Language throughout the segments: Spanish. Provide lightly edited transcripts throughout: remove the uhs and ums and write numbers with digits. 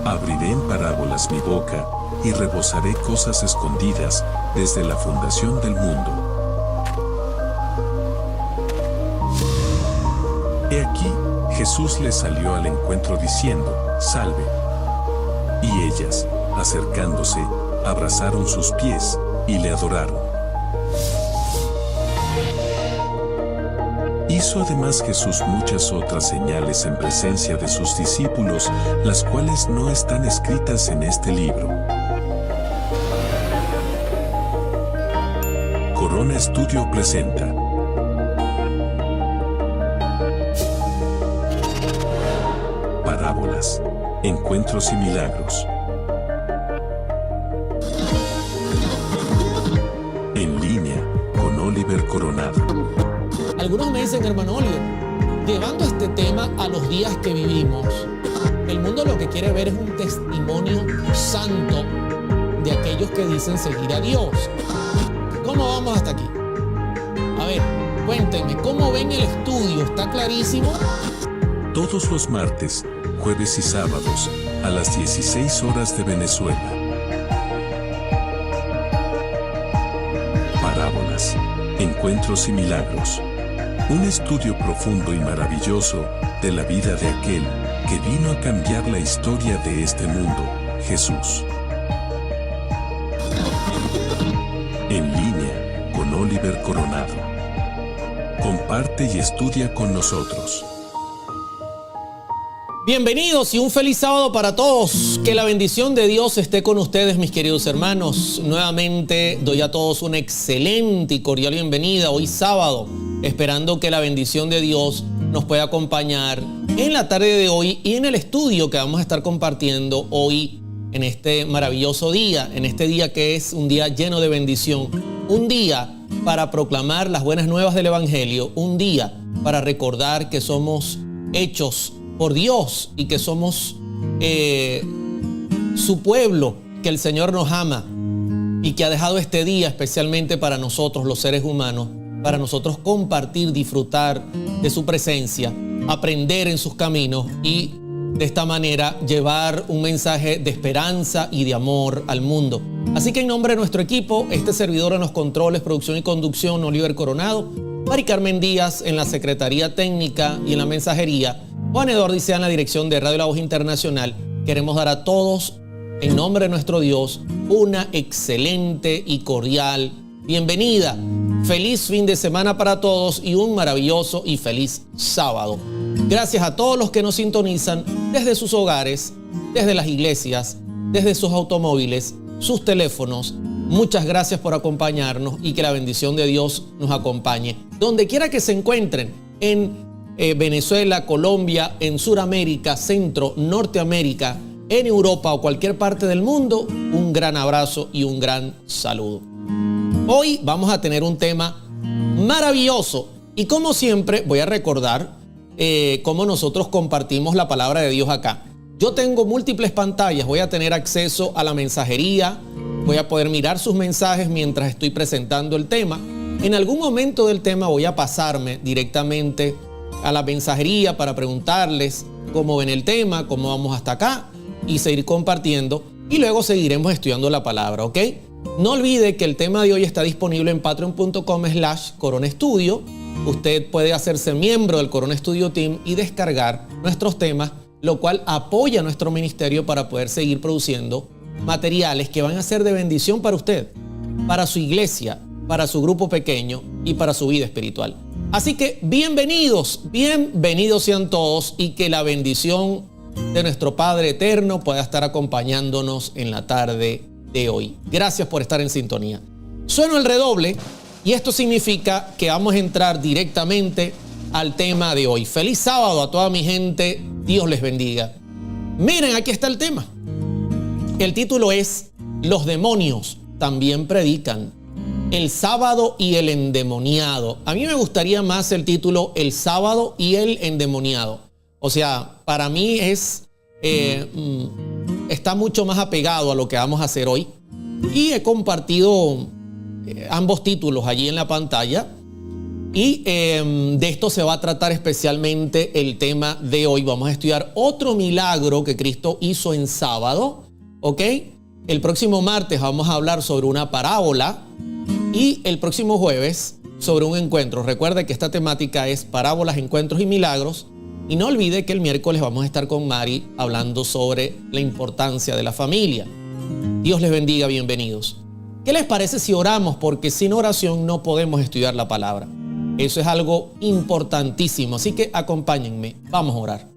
Abriré en parábolas mi boca, y rebosaré cosas escondidas desde la fundación del mundo. He aquí, Jesús les salió al encuentro diciendo, «Salve». Y ellas, acercándose, abrazaron sus pies, y le adoraron. Hizo además Jesús muchas otras señales en presencia de sus discípulos, las cuales no están escritas en este libro. Corona Estudio presenta Parábolas, Encuentros y Milagros. En línea, con Oliver Coronado. Algunos me dicen, hermano Oliver, llevando este tema a los días que vivimos, el mundo lo que quiere ver es un testimonio santo de aquellos que dicen seguir a Dios. ¿Cómo vamos hasta aquí? A ver, cuéntenme, ¿cómo ven el estudio? ¿Está clarísimo? Todos los martes, jueves y sábados, a las 16 horas de Venezuela. Parábolas, Encuentros y Milagros. Un estudio profundo y maravilloso de la vida de aquel que vino a cambiar la historia de este mundo, Jesús. En línea, con Oliver Coronado. Comparte y estudia con nosotros. Bienvenidos y un feliz sábado para todos. Que la bendición de Dios esté con ustedes, mis queridos hermanos. Nuevamente doy a todos una excelente y cordial bienvenida hoy sábado, esperando que la bendición de Dios nos pueda acompañar en la tarde de hoy y en el estudio que vamos a estar compartiendo hoy en este maravilloso día, en este día que es un día lleno de bendición, un día para proclamar las buenas nuevas del Evangelio, un día para recordar que somos hechos por Dios y que somos su pueblo, que el Señor nos ama y que ha dejado este día especialmente para nosotros los seres humanos, para nosotros compartir, disfrutar de su presencia, aprender en sus caminos y de esta manera llevar un mensaje de esperanza y de amor al mundo. Así que en nombre de nuestro equipo, este servidor en los controles, producción y conducción, Oliver Coronado, Mari Carmen Díaz en la Secretaría Técnica y en la Mensajería, Juan Eduardo Dicea en la dirección de Radio La Voz Internacional, queremos dar a todos, en nombre de nuestro Dios, una excelente y cordial bienvenida. Feliz fin de semana para todos y un maravilloso y feliz sábado. Gracias a todos los que nos sintonizan desde sus hogares, desde las iglesias, desde sus automóviles, sus teléfonos. Muchas gracias por acompañarnos y que la bendición de Dios nos acompañe. Donde quiera que se encuentren, en Venezuela, Colombia, en Sudamérica, Centro, Norteamérica, en Europa o cualquier parte del mundo, un gran abrazo y un gran saludo. Hoy vamos a tener un tema maravilloso y como siempre voy a recordar cómo nosotros compartimos la palabra de Dios acá. Yo tengo múltiples pantallas, voy a tener acceso a la mensajería, voy a poder mirar sus mensajes mientras estoy presentando el tema. En algún momento del tema voy a pasarme directamente a la mensajería para preguntarles cómo ven el tema, cómo vamos hasta acá y seguir compartiendo y luego seguiremos estudiando la palabra, ¿ok? No olvide que el tema de hoy está disponible en patreon.com/coronaestudio. Usted puede hacerse miembro del Corona Studio Team y descargar nuestros temas, lo cual apoya nuestro ministerio para poder seguir produciendo materiales que van a ser de bendición para usted, para su iglesia, para su grupo pequeño y para su vida espiritual. Así que bienvenidos sean todos y que la bendición de nuestro Padre Eterno pueda estar acompañándonos en la tarde de hoy. Gracias por estar en sintonía. Sueno el redoble y esto significa que vamos a entrar directamente al tema de hoy. Feliz sábado a toda mi gente. Dios les bendiga. Miren, aquí está el tema. El título es Los demonios también predican. El sábado y el endemoniado. A mí me gustaría más el título El sábado y el endemoniado. O sea, para mí está mucho más apegado a lo que vamos a hacer hoy. Y he compartido ambos títulos allí en la pantalla. Y de esto se va a tratar especialmente el tema de hoy. Vamos a estudiar otro milagro que Cristo hizo en sábado, ¿ok? El próximo martes vamos a hablar sobre una parábola y el próximo jueves sobre un encuentro. Recuerde que esta temática es parábolas, encuentros y milagros. Y no olvide que el miércoles vamos a estar con Mari hablando sobre la importancia de la familia. Dios les bendiga, bienvenidos. ¿Qué les parece si oramos? Porque sin oración no podemos estudiar la palabra. Eso es algo importantísimo, así que acompáñenme, vamos a orar.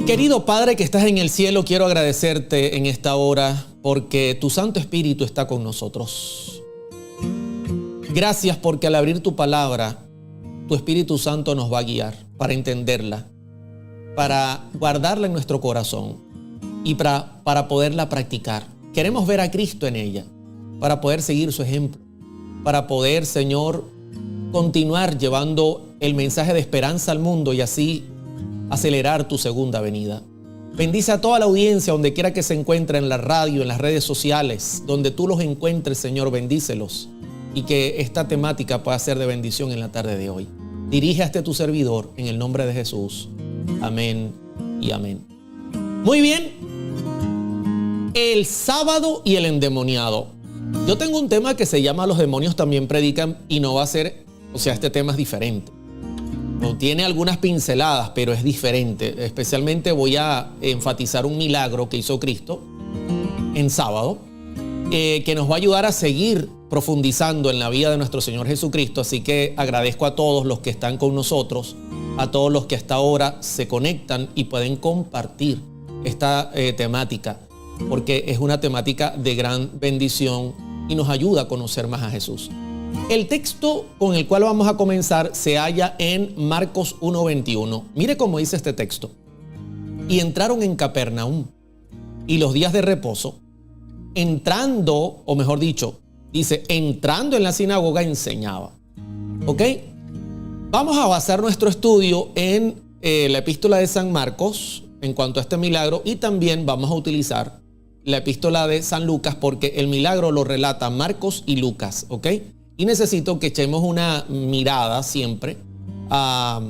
Querido Padre que estás en el cielo, quiero agradecerte en esta hora porque tu Santo Espíritu está con nosotros. Gracias porque al abrir tu palabra, tu Espíritu Santo nos va a guiar para entenderla, para guardarla en nuestro corazón y para poderla practicar. Queremos ver a Cristo en ella, para poder seguir su ejemplo, para poder, Señor, continuar llevando el mensaje de esperanza al mundo y así acelerar tu segunda venida. Bendice a toda la audiencia, donde quiera que se encuentre, en la radio, en las redes sociales, donde tú los encuentres, Señor, bendícelos y que esta temática pueda ser de bendición en la tarde de hoy. Dirige a tu servidor en el nombre de Jesús. Amén y amén. Muy bien. El sábado y el endemoniado. Yo tengo un tema que se llama Los demonios también predican y no va a ser, este tema es diferente. No tiene algunas pinceladas, pero es diferente. Especialmente voy a enfatizar un milagro que hizo Cristo en sábado, que nos va a ayudar a seguir profundizando en la vida de nuestro Señor Jesucristo. Así que agradezco a todos los que están con nosotros, a todos los que hasta ahora se conectan y pueden compartir esta temática, porque es una temática de gran bendición y nos ayuda a conocer más a Jesús. El texto con el cual vamos a comenzar se halla en Marcos 1:21. Mire cómo dice este texto. Y entraron en Capernaum, y los días de reposo, entrando, o mejor dicho, dice, entrando en la sinagoga enseñaba. ¿Ok? Vamos a basar nuestro estudio en la epístola de San Marcos en cuanto a este milagro, y también vamos a utilizar la epístola de San Lucas porque el milagro lo relata Marcos y Lucas, ¿ok? Y necesito que echemos una mirada siempre a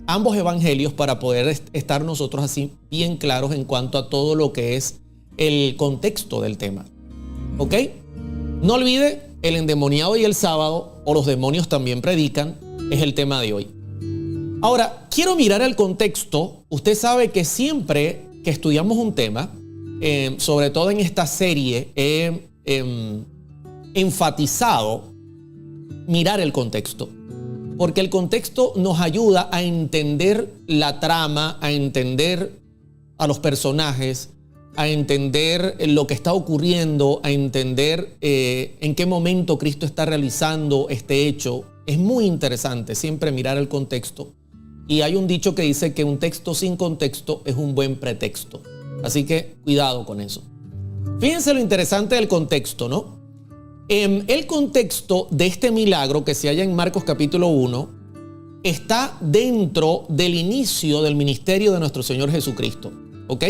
ambos evangelios para poder estar nosotros así bien claros en cuanto a todo lo que es el contexto del tema, ¿ok? No olvide, el endemoniado y el sábado, o los demonios también predican, es el tema de hoy. Ahora, quiero mirar el contexto. Usted sabe que siempre que estudiamos un tema, sobre todo en esta serie, he enfatizado mirar el contexto, porque el contexto nos ayuda a entender la trama, a entender a los personajes, a entender lo que está ocurriendo, a entender en qué momento Cristo está realizando este hecho. Es muy interesante siempre mirar el contexto. Y hay un dicho que dice que un texto sin contexto es un buen pretexto. Así que cuidado con eso. Fíjense lo interesante del contexto, ¿no? El contexto de este milagro que se halla en Marcos capítulo 1 está dentro del inicio del ministerio de nuestro Señor Jesucristo, ¿ok?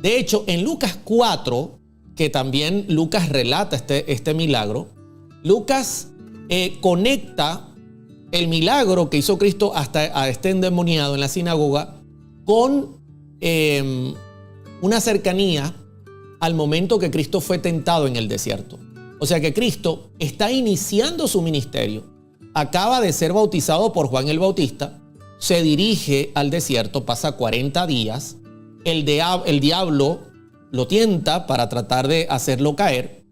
De hecho, en Lucas 4, que también Lucas relata este milagro, Lucas conecta el milagro que hizo Cristo hasta a este endemoniado en la sinagoga con una cercanía al momento que Cristo fue tentado en el desierto. O sea que Cristo está iniciando su ministerio. Acaba de ser bautizado por Juan el Bautista, se dirige al desierto, pasa 40 días, el diablo lo tienta para tratar de hacerlo caer,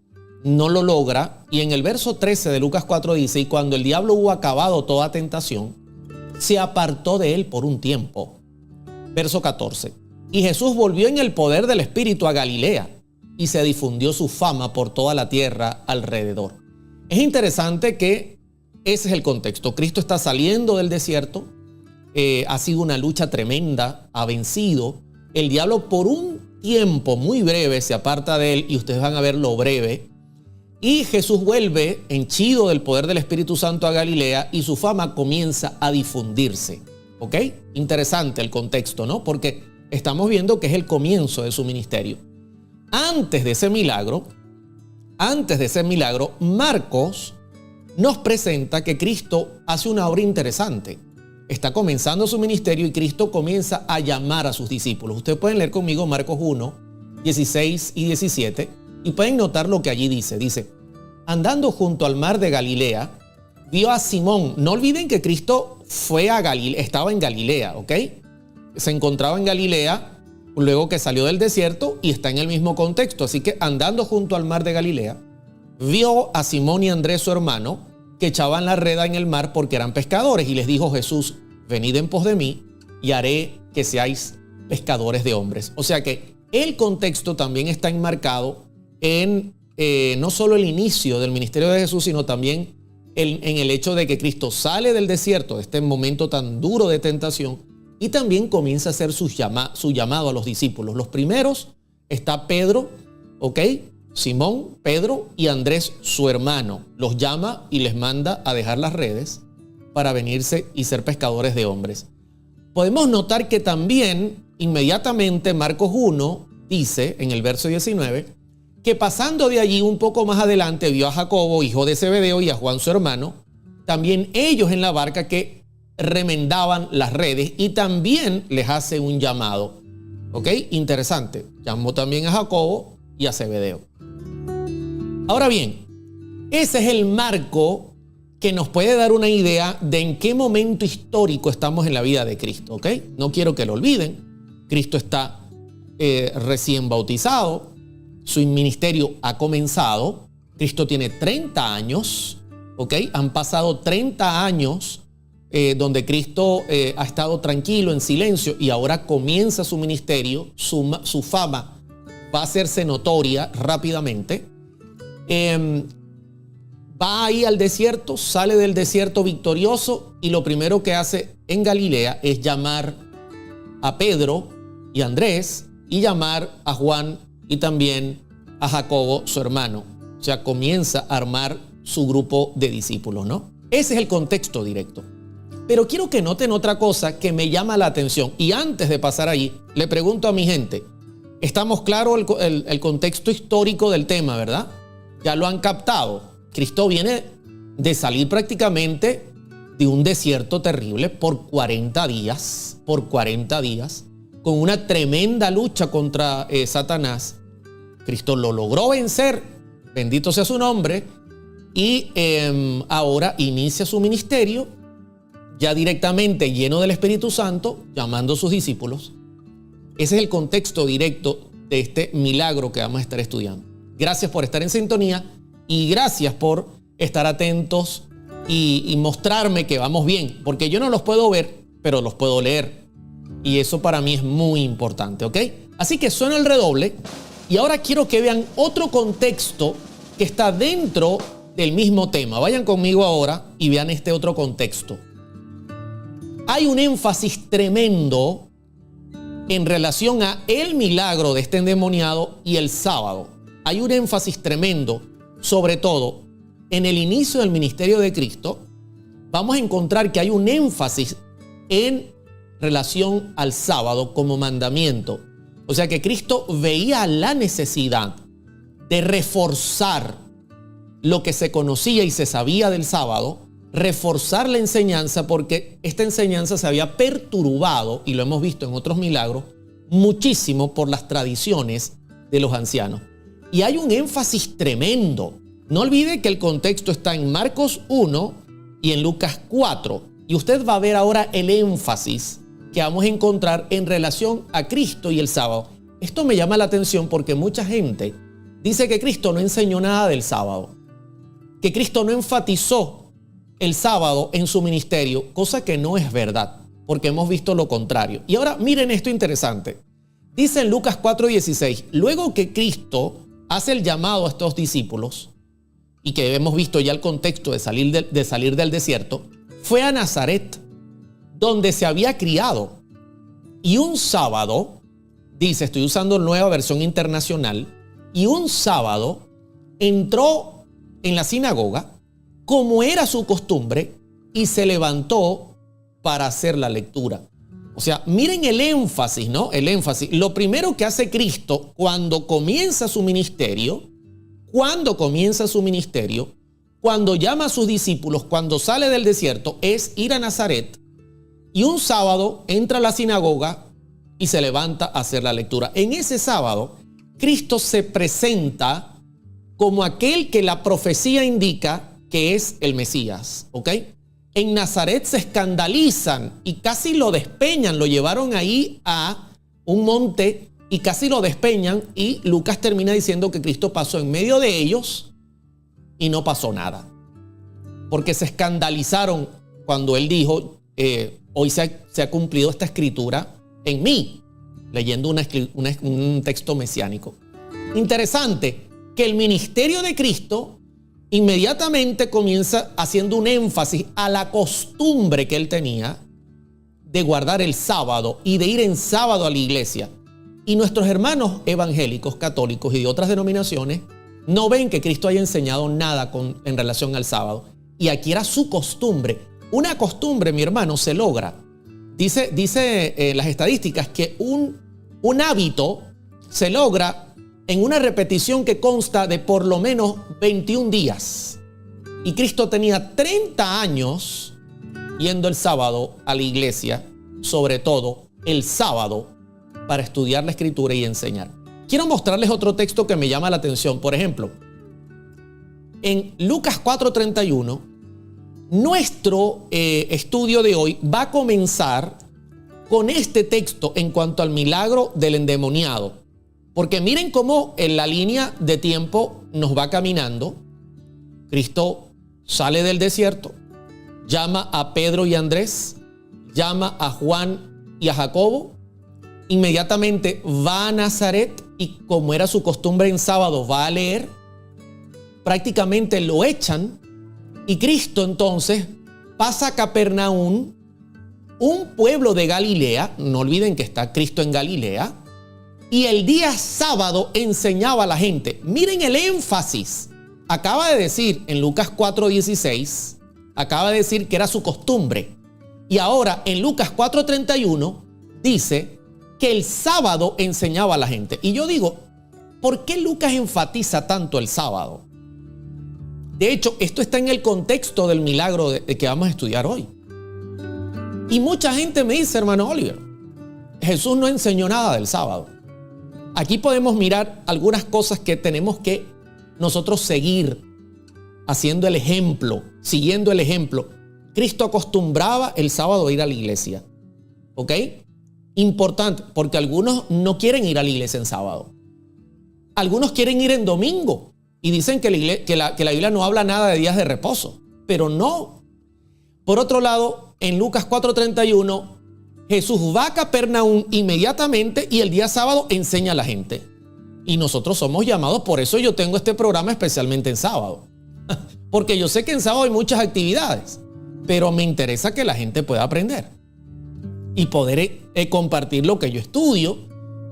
no lo logra, y en el verso 13 de Lucas 4 dice, y cuando el diablo hubo acabado toda tentación, se apartó de él por un tiempo. Verso 14, y Jesús volvió en el poder del Espíritu a Galilea, y se difundió su fama por toda la tierra alrededor. Es interesante que ese es el contexto. Cristo está saliendo del desierto, ha sido una lucha tremenda, ha vencido. El diablo por un tiempo muy breve se aparta de él, y ustedes van a ver lo breve. Y Jesús vuelve henchido del poder del Espíritu Santo a Galilea, y su fama comienza a difundirse. ¿Ok? Interesante el contexto, ¿no? Porque estamos viendo que es el comienzo de su ministerio. Antes de ese milagro, antes de ese milagro, Marcos nos presenta que Cristo hace una obra interesante. Está comenzando su ministerio y Cristo comienza a llamar a sus discípulos. Ustedes pueden leer conmigo Marcos 1, 16 y 17 y pueden notar lo que allí dice. Dice, andando junto al mar de Galilea, vio a Simón. No olviden que Cristo fue a Galilea, estaba en Galilea, ¿ok? Se encontraba en Galilea, luego que salió del desierto y está en el mismo contexto. Así que andando junto al mar de Galilea, vio a Simón y Andrés, su hermano, que echaban la red en el mar porque eran pescadores. Y les dijo Jesús, venid en pos de mí y haré que seáis pescadores de hombres. O sea que el contexto también está enmarcado en no solo el inicio del ministerio de Jesús, sino también en el hecho de que Cristo sale del desierto, de este momento tan duro de tentación, y también comienza a hacer su llamado a los discípulos. Los primeros está Pedro, ¿ok? Simón, Pedro y Andrés, su hermano. Los llama y les manda a dejar las redes para venirse y ser pescadores de hombres. Podemos notar que también inmediatamente Marcos 1 dice en el verso 19 que pasando de allí un poco más adelante vio a Jacobo, hijo de Zebedeo, y a Juan, su hermano, también ellos en la barca que remendaban las redes, y también les hace un llamado. ¿Ok? Interesante. Llamó también a Jacobo y a Zebedeo. Ahora bien, ese es el marco que nos puede dar una idea de en qué momento histórico estamos en la vida de Cristo, ¿ok? No quiero que lo olviden. Cristo está recién bautizado, su ministerio ha comenzado, Cristo tiene 30 años, ¿ok? Han pasado 30 años donde Cristo ha estado tranquilo, en silencio, y ahora comienza su ministerio, su fama va a hacerse notoria rápidamente. Va ahí al desierto, sale del desierto victorioso, y lo primero que hace en Galilea es llamar a Pedro y Andrés y llamar a Juan y también a Jacobo, su hermano. O sea, comienza a armar su grupo de discípulos, ¿no? Ese es el contexto directo. Pero quiero que noten otra cosa que me llama la atención. Y antes de pasar ahí, le pregunto a mi gente, ¿estamos claros el contexto histórico del tema, verdad? Ya lo han captado. Cristo viene de salir prácticamente de un desierto terrible por 40 días, con una tremenda lucha contra Satanás. Cristo lo logró vencer, bendito sea su nombre, y ahora inicia su ministerio ya directamente lleno del Espíritu Santo, llamando a sus discípulos. Ese es el contexto directo de este milagro que vamos a estar estudiando. Gracias por estar en sintonía y gracias por estar atentos y mostrarme que vamos bien, porque yo no los puedo ver, pero los puedo leer. Y eso para mí es muy importante, ¿ok? Así que suena el redoble y ahora quiero que vean otro contexto que está dentro del mismo tema. Vayan conmigo ahora y vean este otro contexto. Hay un énfasis tremendo en relación a el milagro de este endemoniado y el sábado. Hay un énfasis tremendo, sobre todo en el inicio del ministerio de Cristo. Vamos a encontrar que hay un énfasis en relación al sábado como mandamiento. O sea que Cristo veía la necesidad de reforzar lo que se conocía y se sabía del sábado, reforzar la enseñanza, porque esta enseñanza se había perturbado, y lo hemos visto en otros milagros, muchísimo por las tradiciones de los ancianos. Y hay un énfasis tremendo. No olvide que el contexto está en Marcos 1 y en Lucas 4. Y usted va a ver ahora el énfasis que vamos a encontrar en relación a Cristo y el sábado. Esto me llama la atención porque mucha gente dice que Cristo no enseñó nada del sábado, que Cristo no enfatizó el sábado en su ministerio, cosa que no es verdad, porque hemos visto lo contrario. Y ahora miren esto interesante. Dice en Lucas 4:16, luego que Cristo hace el llamado a estos discípulos, y que hemos visto ya el contexto de salir del desierto, fue a Nazaret, donde se había criado. Y un sábado, dice, estoy usando nueva versión internacional, y un sábado entró en la sinagoga, como era su costumbre, y se levantó para hacer la lectura. O sea, miren el énfasis, ¿no? El énfasis. Lo primero que hace Cristo cuando comienza su ministerio cuando comienza su ministerio, cuando llama a sus discípulos, cuando sale del desierto, es ir a Nazaret y un sábado entra a la sinagoga y se levanta a hacer la lectura. En ese sábado, Cristo se presenta como aquel que la profecía indica que es el Mesías, ¿ok? En Nazaret se escandalizan y casi lo despeñan, lo llevaron ahí a un monte y casi lo despeñan, y Lucas termina diciendo que Cristo pasó en medio de ellos y no pasó nada, porque se escandalizaron cuando él dijo, hoy se ha cumplido esta escritura en mí, leyendo un texto mesiánico. Interesante que el ministerio de Cristo inmediatamente comienza haciendo un énfasis a la costumbre que él tenía de guardar el sábado y de ir en sábado a la iglesia. Y nuestros hermanos evangélicos, católicos y de otras denominaciones no ven que Cristo haya enseñado nada en relación al sábado. Y aquí era su costumbre. Una costumbre, mi hermano, se logra. Dice las estadísticas que un hábito se logra en una repetición que consta de por lo menos 21 días. Y Cristo tenía 30 años yendo el sábado a la iglesia, sobre todo el sábado, para estudiar la escritura y enseñar. Quiero mostrarles otro texto que me llama la atención. Por ejemplo, en Lucas 4:31, nuestro estudio de hoy va a comenzar con este texto en cuanto al milagro del endemoniado. Porque miren cómo en la línea de tiempo nos va caminando. Cristo sale del desierto, llama a Pedro y Andrés, llama a Juan y a Jacobo, inmediatamente va a Nazaret y, como era su costumbre en sábado, va a leer. Prácticamente lo echan y Cristo entonces pasa a Capernaum, un pueblo de Galilea. No olviden que está Cristo en Galilea, y el día sábado enseñaba a la gente. Miren el énfasis. Acaba de decir en Lucas 4:16, acaba de decir que era su costumbre, y ahora en Lucas 4:31 dice que el sábado enseñaba a la gente. Y yo digo, ¿por qué Lucas enfatiza tanto el sábado? De hecho, esto está en el contexto del milagro que vamos a estudiar hoy. Y mucha gente me dice, hermano Oliver, Jesús no enseñó nada del sábado. Aquí podemos mirar algunas cosas que tenemos que nosotros seguir, haciendo el ejemplo, siguiendo el ejemplo. Cristo acostumbraba el sábado a ir a la iglesia, ¿ok? Importante, porque algunos no quieren ir a la iglesia en sábado. Algunos quieren ir en domingo y dicen que la Biblia no habla nada de días de reposo, pero no. Por otro lado, en Lucas 4:31, Jesús va a Capernaum inmediatamente y el día sábado enseña a la gente. Y nosotros somos llamados, por eso yo tengo este programa especialmente en sábado. Porque yo sé que en sábado hay muchas actividades, pero me interesa que la gente pueda aprender y poder compartir lo que yo estudio,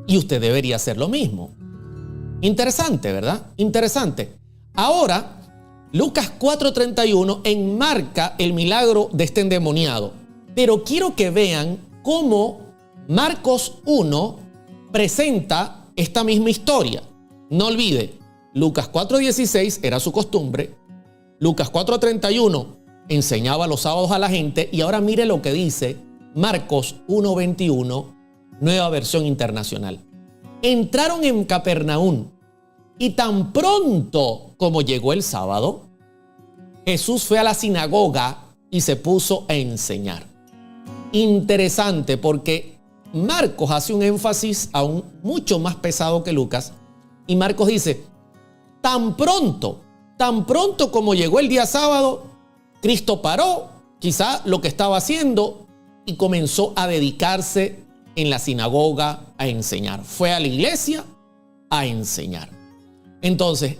y usted debería hacer lo mismo. Interesante, ¿verdad? Interesante. Ahora, Lucas 4:31 enmarca el milagro de este endemoniado, pero quiero que vean cómo Marcos 1 presenta esta misma historia. No olvide, Lucas 4:16 era su costumbre, Lucas 4:31 enseñaba los sábados a la gente, y ahora mire lo que dice Marcos 1:21, nueva versión internacional. Entraron en Capernaum y tan pronto como llegó el sábado, Jesús fue a la sinagoga y se puso a enseñar. Interesante, porque Marcos hace un énfasis aún mucho más pesado que Lucas, y Marcos dice, tan pronto como llegó el día sábado, Cristo paró quizá lo que estaba haciendo y comenzó a dedicarse en la sinagoga a enseñar. Fue a la iglesia a enseñar. Entonces,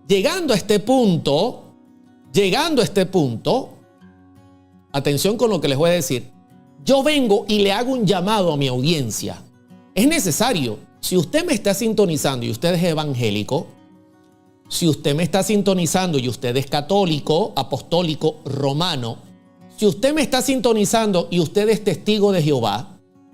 llegando a este punto, atención con lo que les voy a decir. Yo vengo y le hago un llamado a mi audiencia. Es necesario, si usted me está sintonizando y usted es evangélico, si usted me está sintonizando y usted es católico, apostólico, romano, si usted me está sintonizando y usted es testigo de Jehová,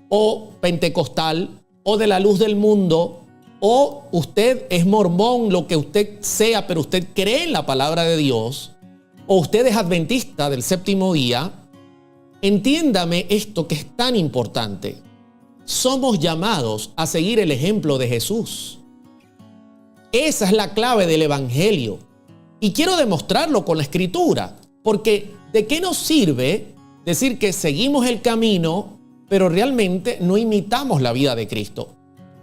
o pentecostal, o de la luz del mundo, o usted es mormón, lo que usted sea, pero usted cree en la palabra de Dios, o usted es adventista del séptimo día, entiéndame esto que es tan importante. Somos llamados a seguir el ejemplo de Jesús. Esa es la clave del evangelio. Y quiero demostrarlo con la escritura, porque ¿de qué nos sirve decir que seguimos el camino, pero realmente no imitamos la vida de Cristo?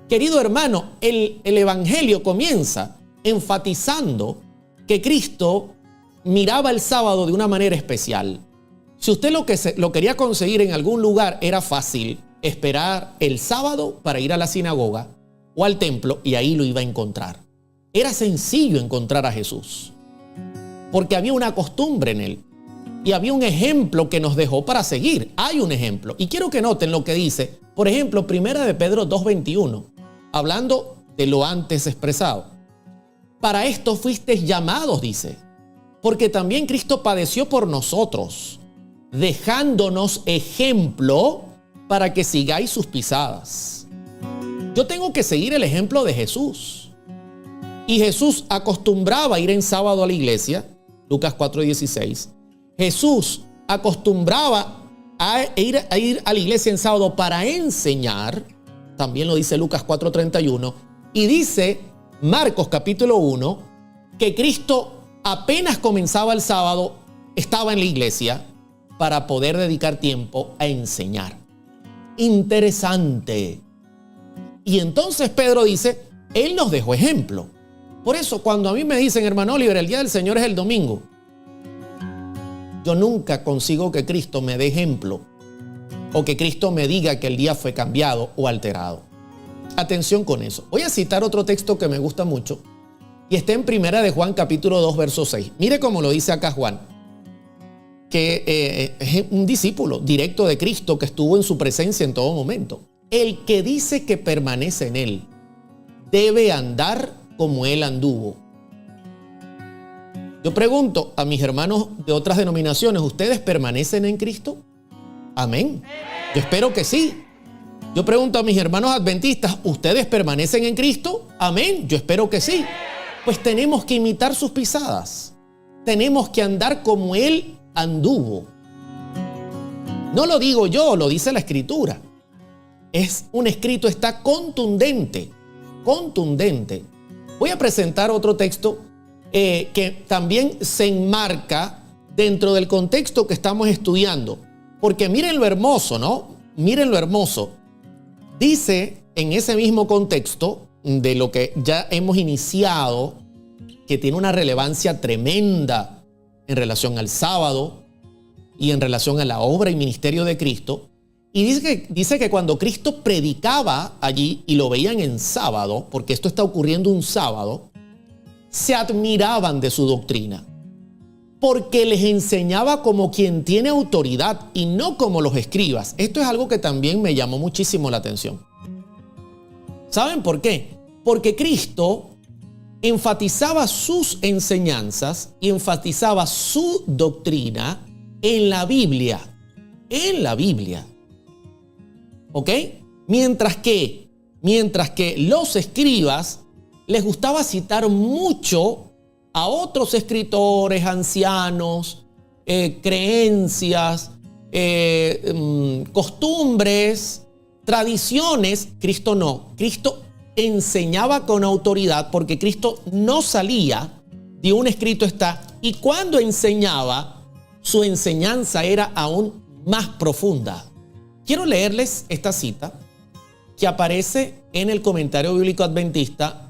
Querido hermano, el evangelio comienza enfatizando que Cristo miraba el sábado de una manera especial. Si usted lo quería conseguir en algún lugar, era fácil esperar el sábado para ir a la sinagoga o al templo y ahí lo iba a encontrar. Era sencillo encontrar a Jesús, porque había una costumbre en él y había un ejemplo que nos dejó para seguir. Hay un ejemplo y quiero que noten lo que dice, por ejemplo, 1 de Pedro 2:21, hablando de lo antes expresado. Para esto fuisteis llamados, dice, porque también Cristo padeció por nosotros, dejándonos ejemplo para que sigáis sus pisadas. Yo tengo que seguir el ejemplo de Jesús. Y Jesús acostumbraba a ir en sábado a la iglesia, Lucas 4:16. Jesús acostumbraba a ir a la iglesia en sábado para enseñar, también lo dice Lucas 4:31, y dice Marcos capítulo 1, que Cristo apenas comenzaba el sábado, estaba en la iglesia para poder dedicar tiempo a enseñar. Interesante. Y entonces Pedro dice, Él nos dejó ejemplo. Por eso cuando a mí me dicen, hermano Oliver, el día del Señor es el domingo, yo nunca consigo que Cristo me dé ejemplo o que Cristo me diga que el día fue cambiado o alterado. Atención con eso. Voy a citar otro texto que me gusta mucho y está en 1 de Juan capítulo 2 verso 6. Mire cómo lo dice acá Juan, que es un discípulo directo de Cristo que estuvo en su presencia en todo momento. El que dice que permanece en Él debe andar como Él anduvo. Yo pregunto a mis hermanos de otras denominaciones, ¿ustedes permanecen en Cristo? Amén. Yo espero que sí. Yo pregunto a mis hermanos adventistas, ¿ustedes permanecen en Cristo? Amén. Yo espero que sí. Pues tenemos que imitar sus pisadas. Tenemos que andar como Él anduvo. No lo digo yo, lo dice la Escritura. Es un escrito, está contundente. Contundente. Voy a presentar otro texto que también se enmarca dentro del contexto que estamos estudiando. Porque miren lo hermoso, ¿no? Miren lo hermoso. Dice en ese mismo contexto de lo que ya hemos iniciado, que tiene una relevancia tremenda en relación al sábado y en relación a la obra y ministerio de Cristo. Y dice que cuando Cristo predicaba allí y lo veían en sábado, porque esto está ocurriendo un sábado, se admiraban de su doctrina, porque les enseñaba como quien tiene autoridad y no como los escribas. Esto es algo que también me llamó muchísimo la atención. ¿Saben por qué? Porque Cristo enfatizaba sus enseñanzas y enfatizaba su doctrina en la Biblia. En la Biblia. ¿Ok? Mientras que los escribas les gustaba citar mucho a otros escritores, ancianos, creencias, costumbres, tradiciones. Cristo no. Cristo enseñaba con autoridad porque Cristo no salía de un escrito está. Y cuando enseñaba, su enseñanza era aún más profunda. Quiero leerles esta cita que aparece en el comentario bíblico adventista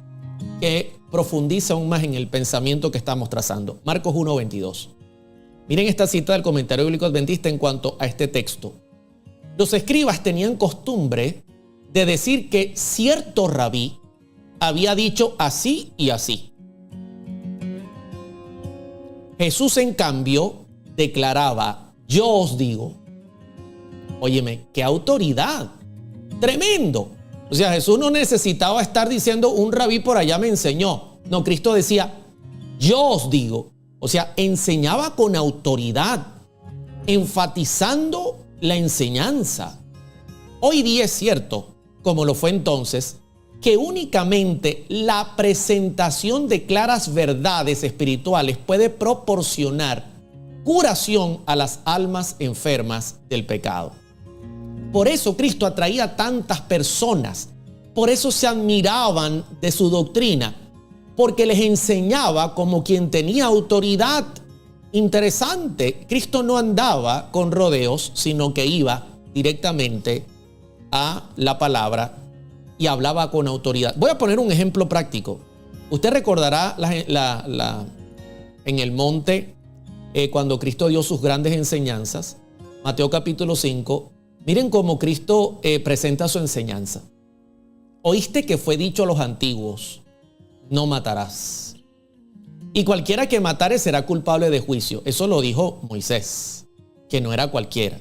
que profundiza aún más en el pensamiento que estamos trazando. Marcos 1:22. Miren esta cita del comentario bíblico adventista en cuanto a este texto. Los escribas tenían costumbre de decir que cierto rabí había dicho así y así. Jesús, en cambio, declaraba, yo os digo. Óyeme, qué autoridad. Tremendo. O sea, Jesús no necesitaba estar diciendo un rabí por allá me enseñó. No, Cristo decía, yo os digo. O sea, enseñaba con autoridad, enfatizando la enseñanza. Hoy día es cierto, como lo fue entonces, que únicamente la presentación de claras verdades espirituales puede proporcionar curación a las almas enfermas del pecado. Por eso Cristo atraía a tantas personas, por eso se admiraban de su doctrina, porque les enseñaba como quien tenía autoridad. Interesante, Cristo no andaba con rodeos, sino que iba directamente a la palabra y hablaba con autoridad. Voy a poner un ejemplo práctico. Usted recordará en el monte, cuando Cristo dio sus grandes enseñanzas, Mateo capítulo 5, miren cómo Cristo presenta su enseñanza. Oíste que fue dicho a los antiguos, no matarás. Y cualquiera que matare será culpable de juicio. Eso lo dijo Moisés, que no era cualquiera.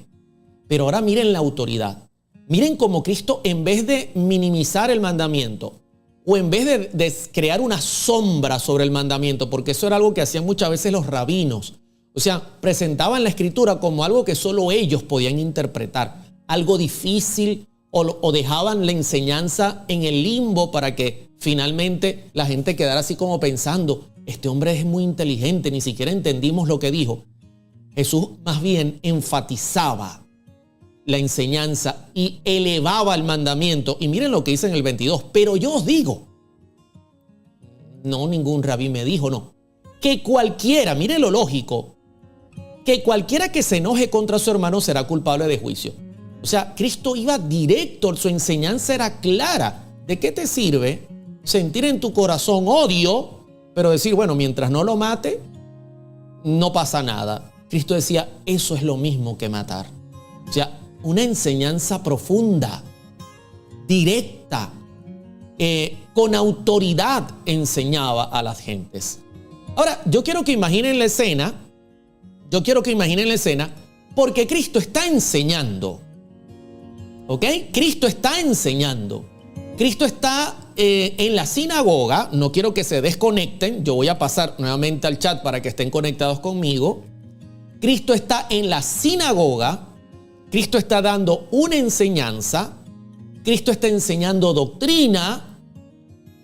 Pero ahora miren la autoridad. Miren cómo Cristo, en vez de minimizar el mandamiento, o en vez de crear una sombra sobre el mandamiento, porque eso era algo que hacían muchas veces los rabinos. O sea, presentaban la escritura como algo que solo ellos podían interpretar, algo difícil, o dejaban la enseñanza en el limbo para que finalmente la gente quedara así como pensando, este hombre es muy inteligente, ni siquiera entendimos lo que dijo. Jesús más bien enfatizaba la enseñanza y elevaba el mandamiento. Y miren lo que dice en el 22. Pero yo os digo, no ningún rabí me dijo, no, que cualquiera, mire lo lógico, que cualquiera que se enoje contra su hermano será culpable de juicio. O sea, Cristo iba directo, su enseñanza era clara. ¿De qué te sirve sentir en tu corazón odio, pero decir, bueno, mientras no lo mate, no pasa nada? Cristo decía, eso es lo mismo que matar. O sea, una enseñanza profunda, directa, con autoridad enseñaba a las gentes. Ahora, yo quiero que imaginen la escena, porque Cristo está enseñando. ¿Ok? Cristo está enseñando. Cristo está en la sinagoga. No quiero que se desconecten. Yo voy a pasar nuevamente al chat para que estén conectados conmigo. Cristo está en la sinagoga. Cristo está dando una enseñanza. Cristo está enseñando doctrina.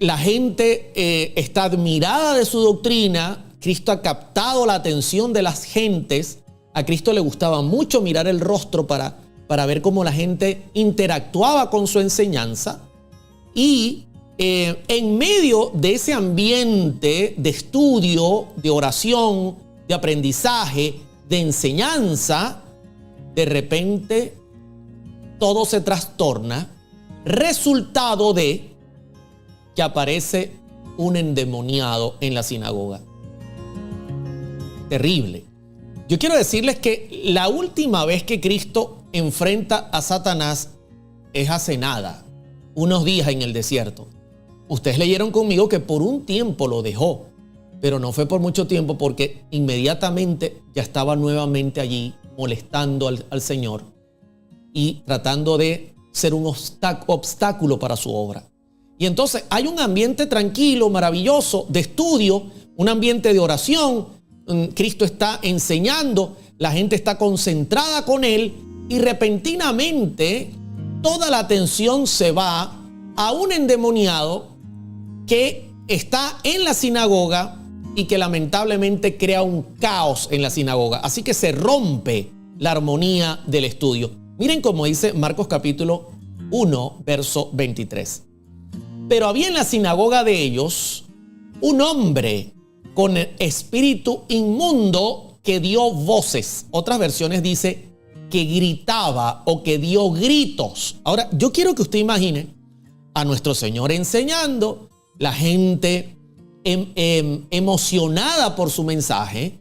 La gente está admirada de su doctrina. Cristo ha captado la atención de las gentes. A Cristo le gustaba mucho mirar el rostro para ver cómo la gente interactuaba con su enseñanza. Y en medio de ese ambiente de estudio, de oración, de aprendizaje, de enseñanza, de repente todo se trastorna, resultado de que aparece un endemoniado en la sinagoga. Terrible. Yo quiero decirles que la última vez que Cristo enfrenta a Satanás es hace nada, unos días en el desierto. Ustedes leyeron conmigo que por un tiempo lo dejó, pero no fue por mucho tiempo porque inmediatamente ya estaba nuevamente allí molestando al Señor y tratando de ser un obstáculo para su obra. Y entonces hay un ambiente tranquilo, maravilloso, de estudio, un ambiente de oración. Cristo está enseñando, la gente está concentrada con él y repentinamente toda la atención se va a un endemoniado que está en la sinagoga y que lamentablemente crea un caos en la sinagoga. Así que se rompe la armonía del estudio. Miren cómo dice Marcos capítulo 1, verso 23. Pero había en la sinagoga de ellos un hombre con el espíritu inmundo que dio voces. Otras versiones dice que gritaba o que dio gritos. Ahora, yo quiero que usted imagine a nuestro Señor enseñando, la gente emocionada por su mensaje,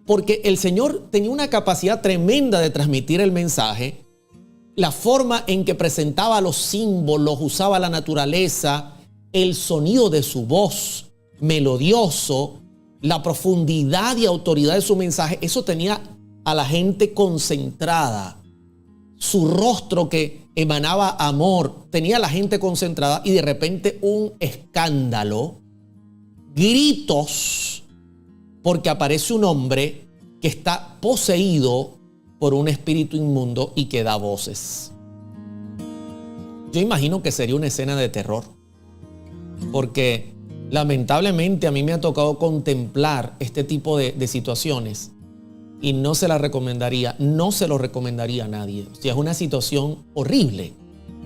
porque el Señor tenía una capacidad tremenda de transmitir el mensaje, la forma en que presentaba los símbolos, usaba la naturaleza, el sonido de su voz melodioso, la profundidad y autoridad de su mensaje, eso tenía a la gente concentrada. Su rostro que emanaba amor, tenía a la gente concentrada y de repente un escándalo, gritos, porque aparece un hombre que está poseído por un espíritu inmundo y que da voces. Yo imagino que sería una escena de terror. porque lamentablemente a mí me ha tocado contemplar este tipo de situaciones y no se lo recomendaría a nadie. O sea, es una situación horrible,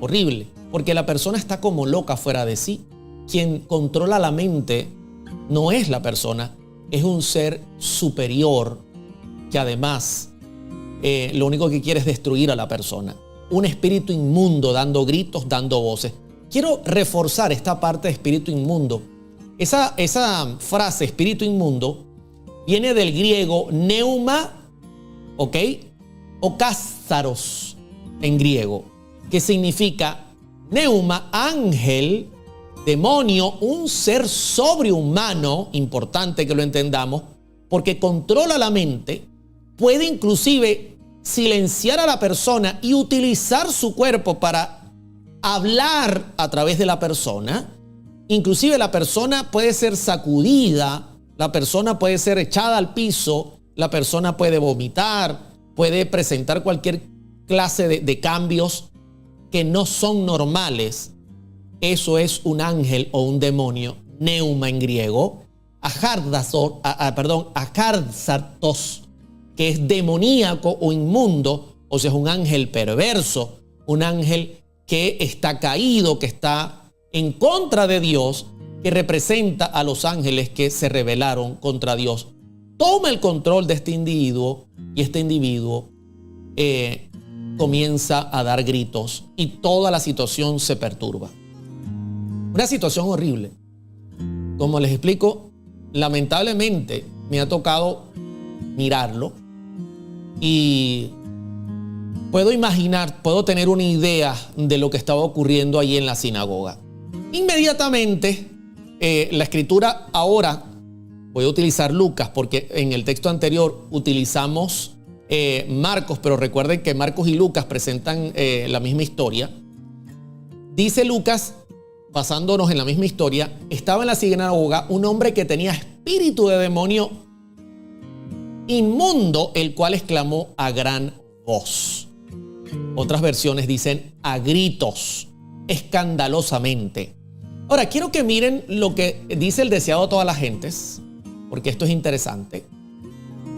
horrible, porque la persona está como loca fuera de sí. Quien controla la mente no es la persona, es un ser superior que además lo único que quiere es destruir a la persona. Un espíritu inmundo dando gritos, dando voces. Quiero reforzar esta parte de espíritu inmundo. Esa frase espíritu inmundo viene del griego neuma, ¿ok? O cázaros en griego, que significa neuma, ángel, demonio, un ser sobrehumano, importante que lo entendamos, porque controla la mente, puede inclusive silenciar a la persona y utilizar su cuerpo para hablar a través de la persona. Inclusive la persona puede ser sacudida, la persona puede ser echada al piso, la persona puede vomitar, puede presentar cualquier clase de cambios que no son normales. Eso es un ángel o un demonio, neuma en griego, akárzatos, que es demoníaco o inmundo, o sea, es un ángel perverso, un ángel que está caído, que está en contra de Dios, que representa a los ángeles que se rebelaron contra Dios. Toma el control de este individuo y este individuo comienza a dar gritos y toda la situación se perturba. Una situación horrible. Como les explico, lamentablemente me ha tocado mirarlo y puedo imaginar, puedo tener una idea de lo que estaba ocurriendo allí en la sinagoga. Inmediatamente, la escritura ahora, voy a utilizar Lucas porque en el texto anterior utilizamos Marcos, pero recuerden que Marcos y Lucas presentan la misma historia. Dice Lucas, basándonos en la misma historia, estaba en la sinagoga un hombre que tenía espíritu de demonio inmundo, el cual exclamó a gran voz. Otras versiones dicen a gritos, escandalosamente. Ahora, quiero que miren lo que dice el deseado de todas las gentes, porque esto es interesante.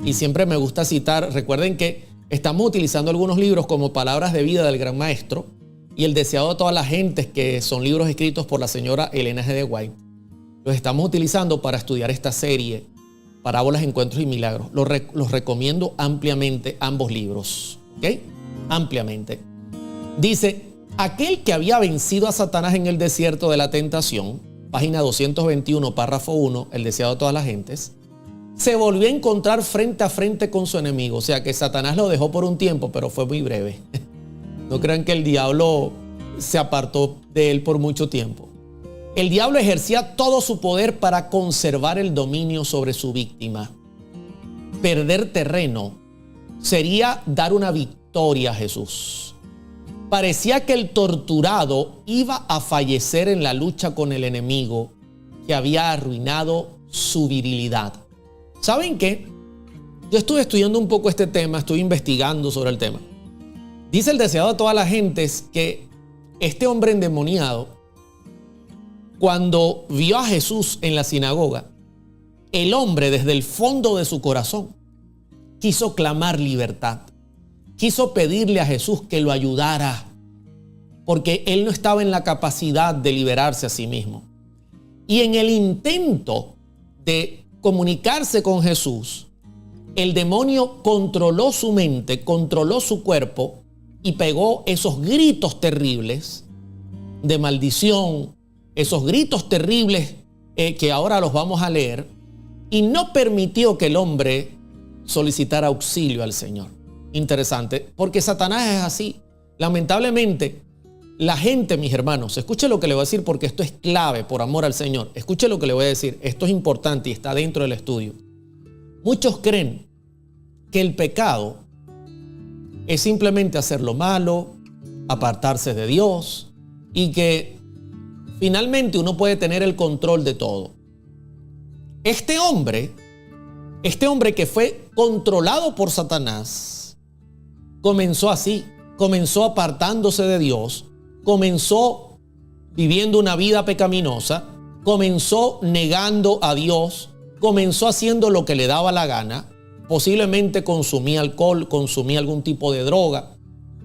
Y siempre me gusta citar, recuerden que estamos utilizando algunos libros como Palabras de Vida del Gran Maestro y El deseado de todas las gentes, que son libros escritos por la señora Elena G. de White. Los estamos utilizando para estudiar esta serie, Parábolas, Encuentros y Milagros. Los recomiendo ampliamente ambos libros, ¿ok? Ampliamente. Dice, aquel que había vencido a Satanás en el desierto de la tentación, página 221, párrafo 1, el deseado de todas las gentes, se volvió a encontrar frente a frente con su enemigo. O sea que Satanás lo dejó por un tiempo, pero fue muy breve. No crean que el diablo se apartó de él por mucho tiempo. El diablo ejercía todo su poder para conservar el dominio sobre su víctima. Perder terreno sería dar una victoria a Jesús. Parecía que el torturado iba a fallecer en la lucha con el enemigo que había arruinado su virilidad. ¿Saben qué? Yo estuve estudiando un poco este tema, estuve investigando sobre el tema. Dice el deseado de todas las gentes que este hombre endemoniado, cuando vio a Jesús en la sinagoga, el hombre desde el fondo de su corazón quiso clamar libertad. Quiso pedirle a Jesús que lo ayudara, porque él no estaba en la capacidad de liberarse a sí mismo. Y en el intento de comunicarse con Jesús, el demonio controló su mente, controló su cuerpo y pegó esos gritos terribles de maldición, esos gritos terribles que ahora los vamos a leer, y no permitió que el hombre solicitara auxilio al Señor. Interesante, porque Satanás es así. Lamentablemente, la gente, mis hermanos, escuche lo que le voy a decir porque esto es clave, por amor al Señor. Escuche lo que le voy a decir, esto es importante y está dentro del estudio. Muchos creen que el pecado es simplemente hacer lo malo, apartarse de Dios y que finalmente uno puede tener el control de todo. Este hombre que fue controlado por Satanás, comenzó así, comenzó apartándose de Dios, comenzó viviendo una vida pecaminosa comenzó negando a Dios, comenzó haciendo lo que le daba la gana, posiblemente consumía alcohol, consumía algún tipo de droga,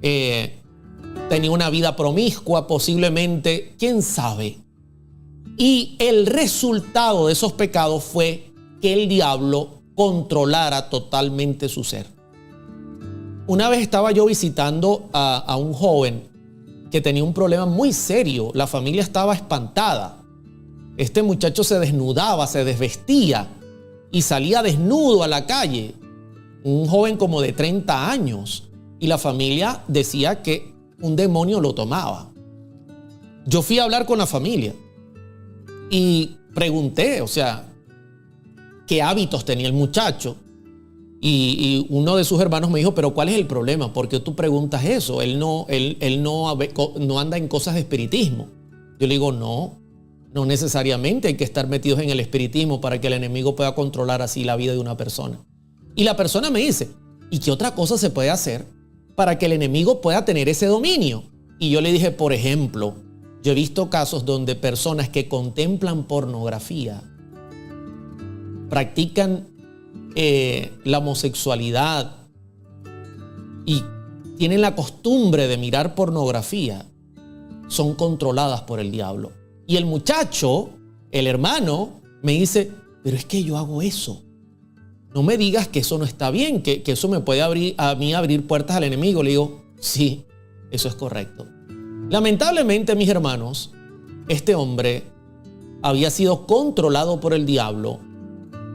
tenía una vida promiscua, posiblemente, quién sabe. Y el resultado de esos pecados fue que el diablo controlara totalmente su ser. Una vez estaba yo visitando a un joven que tenía un problema muy serio. La familia estaba espantada. Este muchacho se desnudaba, se desvestía y salía desnudo a la calle. Un joven como de 30 años. Y la familia decía que un demonio lo tomaba. Yo fui a hablar con la familia y pregunté, qué hábitos tenía el muchacho. Y uno de sus hermanos me dijo, pero ¿cuál es el problema? ¿Por qué tú preguntas eso? Él no anda en cosas de espiritismo. Yo le digo, no necesariamente hay que estar metidos en el espiritismo para que el enemigo pueda controlar así la vida de una persona. Y la persona me dice, ¿y qué otra cosa se puede hacer para que el enemigo pueda tener ese dominio? Y yo le dije, por ejemplo, yo he visto casos donde personas que contemplan pornografía, practican la homosexualidad y tienen la costumbre de mirar pornografía, son controladas por el diablo. Y el muchacho, el hermano, me dice, pero es que yo hago eso. No me digas que eso no está bien, que eso me puede abrir puertas al enemigo. Le digo, sí, eso es correcto. Lamentablemente, mis hermanos, este hombre había sido controlado por el diablo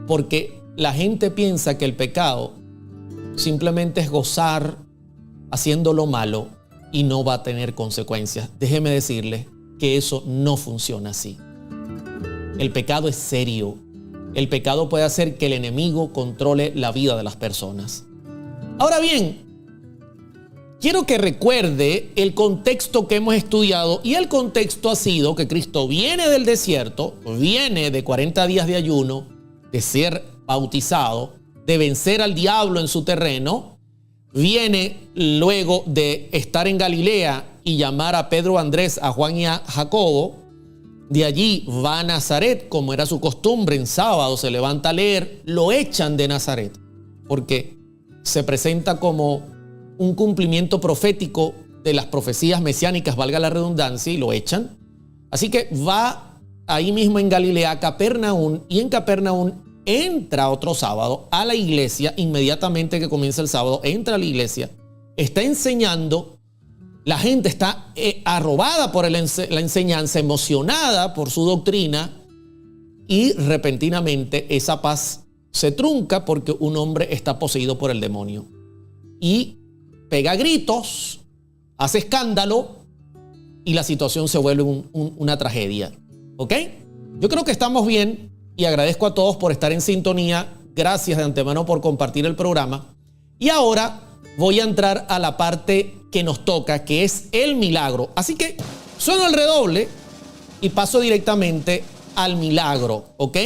porque la gente piensa que el pecado simplemente es gozar haciendo lo malo y no va a tener consecuencias. Déjeme decirle que eso no funciona así. El pecado es serio. El pecado puede hacer que el enemigo controle la vida de las personas. Ahora bien, quiero que recuerde el contexto que hemos estudiado, y el contexto ha sido que Cristo viene del desierto, viene de 40 días de ayuno, de ser bautizado, de vencer al diablo en su terreno, viene luego de estar en Galilea y llamar a Pedro, Andrés, a Juan y a Jacobo. De allí va a Nazaret, como era su costumbre, en sábado se levanta a leer, lo echan de Nazaret, porque se presenta como un cumplimiento profético de las profecías mesiánicas, valga la redundancia, y lo echan. Así que va ahí mismo en Galilea, a Capernaum, y en Capernaum entra otro sábado a la iglesia. Inmediatamente que comienza el sábado, entra a la iglesia, está enseñando. La gente está arrobada por la enseñanza, emocionada por su doctrina, y repentinamente esa paz se trunca porque un hombre está poseído por el demonio y pega gritos, hace escándalo y la situación se vuelve una tragedia. ¿Ok? Yo creo que estamos bien y agradezco a todos por estar en sintonía. Gracias de antemano por compartir el programa. Y ahora voy a entrar a la parte que nos toca, que es el milagro. Así que sueno el redoble y paso directamente al milagro, ¿ok?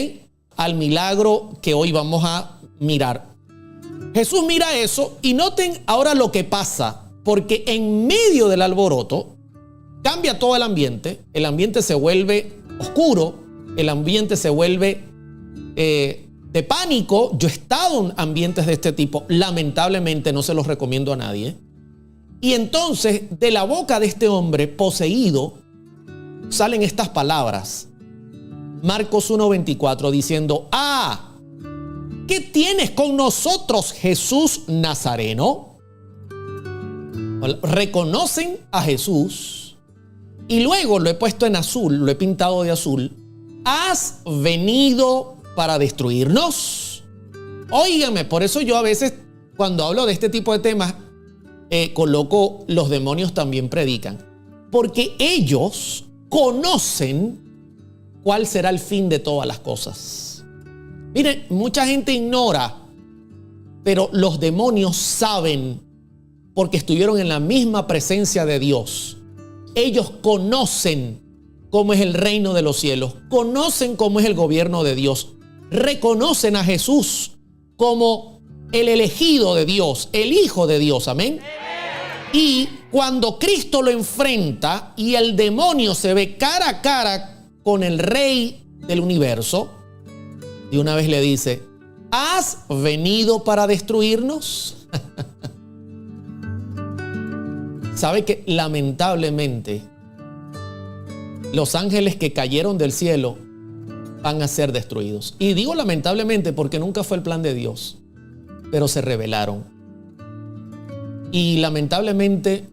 Al milagro que hoy vamos a mirar. Jesús mira eso y noten ahora lo que pasa, porque en medio del alboroto cambia todo el ambiente se vuelve oscuro, el ambiente se vuelve de pánico. Yo he estado en ambientes de este tipo, lamentablemente no se los recomiendo a nadie. Y entonces de la boca de este hombre poseído salen estas palabras. Marcos 1:24 diciendo, ¿qué tienes con nosotros, Jesús Nazareno? Reconocen a Jesús y luego lo he puesto en azul, lo he pintado de azul. ¿Has venido para destruirnos? Óigame, por eso yo a veces cuando hablo de este tipo de temas coloco los demonios también predican, porque ellos conocen cuál será el fin de todas las cosas. Miren, mucha gente ignora, pero los demonios saben porque estuvieron en la misma presencia de Dios. Ellos conocen cómo es el reino de los cielos, conocen cómo es el gobierno de Dios, reconocen a Jesús como el elegido de Dios, el Hijo de Dios, amén. Y cuando Cristo lo enfrenta y el demonio se ve cara a cara con el Rey del universo, de una vez le dice: ¿has venido para destruirnos? ¿Sabe que lamentablemente los ángeles que cayeron del cielo van a ser destruidos? Y digo lamentablemente porque nunca fue el plan de Dios, pero se rebelaron. Y lamentablemente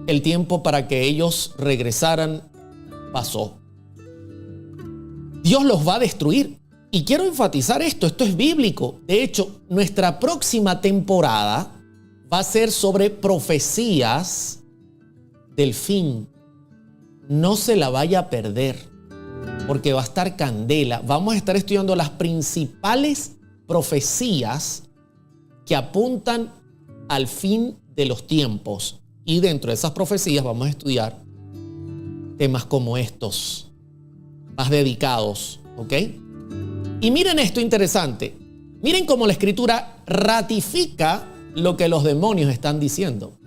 el tiempo para que ellos regresaran pasó. Dios los va a destruir. Y quiero enfatizar esto es bíblico. De hecho, nuestra próxima temporada va a ser sobre profecías del fin. No se la vaya a perder, porque va a estar candela. Vamos a estar estudiando las principales profecías que apuntan al fin de los tiempos. Y dentro de esas profecías vamos a estudiar temas como estos, más dedicados, ¿ok? Y miren esto interesante. Miren cómo la Escritura ratifica lo que los demonios están diciendo.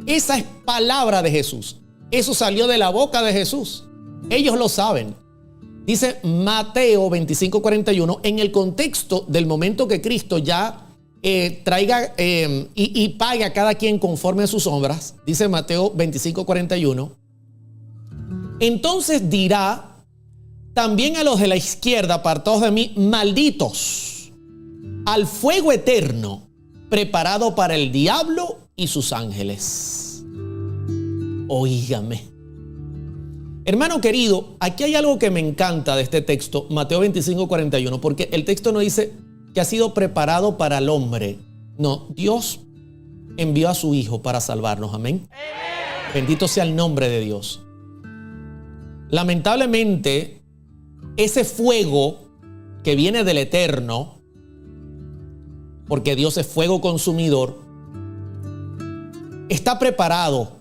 Esa es palabra de Jesús. Eso salió de la boca de Jesús. Ellos lo saben. Dice Mateo 25:41, en el contexto del momento que Cristo ya traiga y pague a cada quien conforme a sus obras. Dice Mateo 25:41. Entonces dirá también a los de la izquierda: apartados de mí, malditos, al fuego eterno preparado para el diablo y sus ángeles. Óigame. Hermano querido, aquí hay algo que me encanta de este texto, Mateo 25:41, porque el texto no dice que ha sido preparado para el hombre. No, Dios envió a su Hijo para salvarnos. Amén. Bendito sea el nombre de Dios. Lamentablemente, ese fuego que viene del eterno, porque Dios es fuego consumidor, está preparado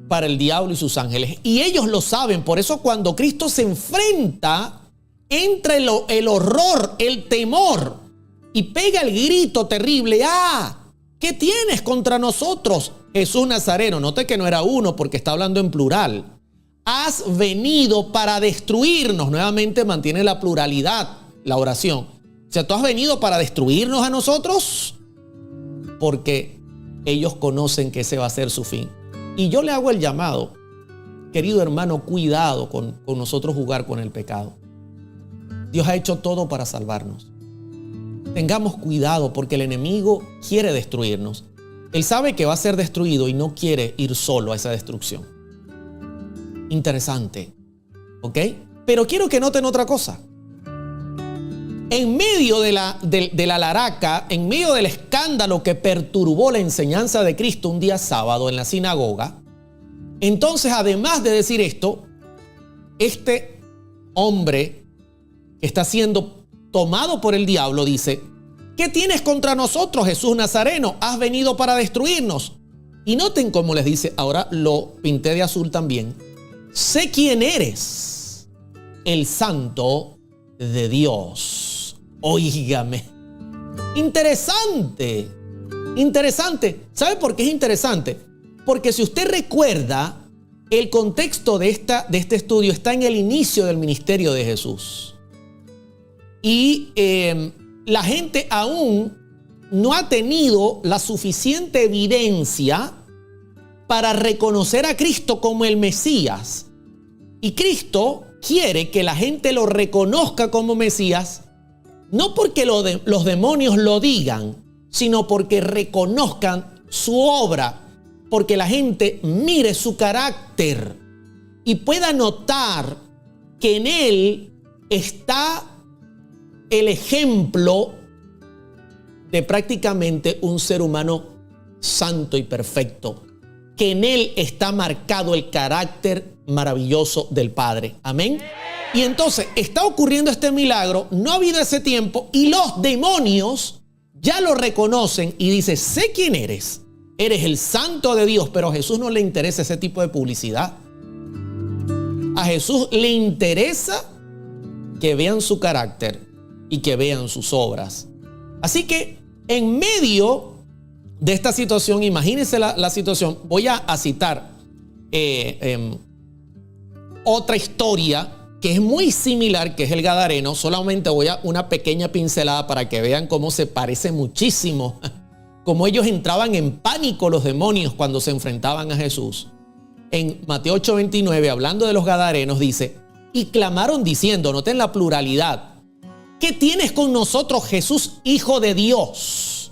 para el diablo y sus ángeles. Y ellos lo saben. Por eso cuando Cristo se enfrenta, entra el horror, el temor, y pega el grito terrible: ¡ah! ¿Qué tienes contra nosotros, Jesús Nazareno? Note que no era uno, porque está hablando en plural. Has venido para destruirnos. Nuevamente mantiene la pluralidad, la oración. O sea, tú has venido para destruirnos a nosotros, porque ellos conocen que ese va a ser su fin. Y yo le hago el llamado, querido hermano, cuidado con nosotros jugar con el pecado. Dios ha hecho todo para salvarnos. Tengamos cuidado, porque el enemigo quiere destruirnos. Él sabe que va a ser destruido y no quiere ir solo a esa destrucción. Interesante, ¿ok? Pero quiero que noten otra cosa. En medio de la laraca, en medio del escándalo que perturbó la enseñanza de Cristo un día sábado en la sinagoga, entonces, además de decir esto, este hombre que está siendo tomado por el diablo dice: ¿qué tienes contra nosotros, Jesús Nazareno? ¿Has venido para destruirnos? Y noten cómo les dice, ahora lo pinté de azul también: sé quién eres, el Santo de Dios. Óigame. Interesante. Interesante. ¿Sabe por qué es interesante? Porque si usted recuerda, el contexto de este estudio está en el inicio del ministerio de Jesús. Y la gente aún no ha tenido la suficiente evidencia para reconocer a Cristo como el Mesías. Y Cristo quiere que la gente lo reconozca como Mesías, no porque los demonios lo digan, sino porque reconozcan su obra, porque la gente mire su carácter y pueda notar que en él está el ejemplo de prácticamente un ser humano santo y perfecto, que en él está marcado el carácter maravilloso del Padre. Amén. Y entonces está ocurriendo este milagro, no ha habido ese tiempo, y los demonios ya lo reconocen y dicen: sé quién eres, eres el Santo de Dios. Pero a Jesús no le interesa ese tipo de publicidad. A Jesús le interesa que vean su carácter y que vean sus obras. Así que en medio de esta situación, imagínense la situación. Voy a citar otra historia que es muy similar, que es el Gadareno. Solamente voy a una pequeña pincelada para que vean cómo se parece muchísimo, cómo ellos entraban en pánico los demonios cuando se enfrentaban a Jesús. En Mateo 8:29, hablando de los Gadarenos, dice: y clamaron diciendo, noten la pluralidad, ¿qué tienes con nosotros, Jesús, Hijo de Dios?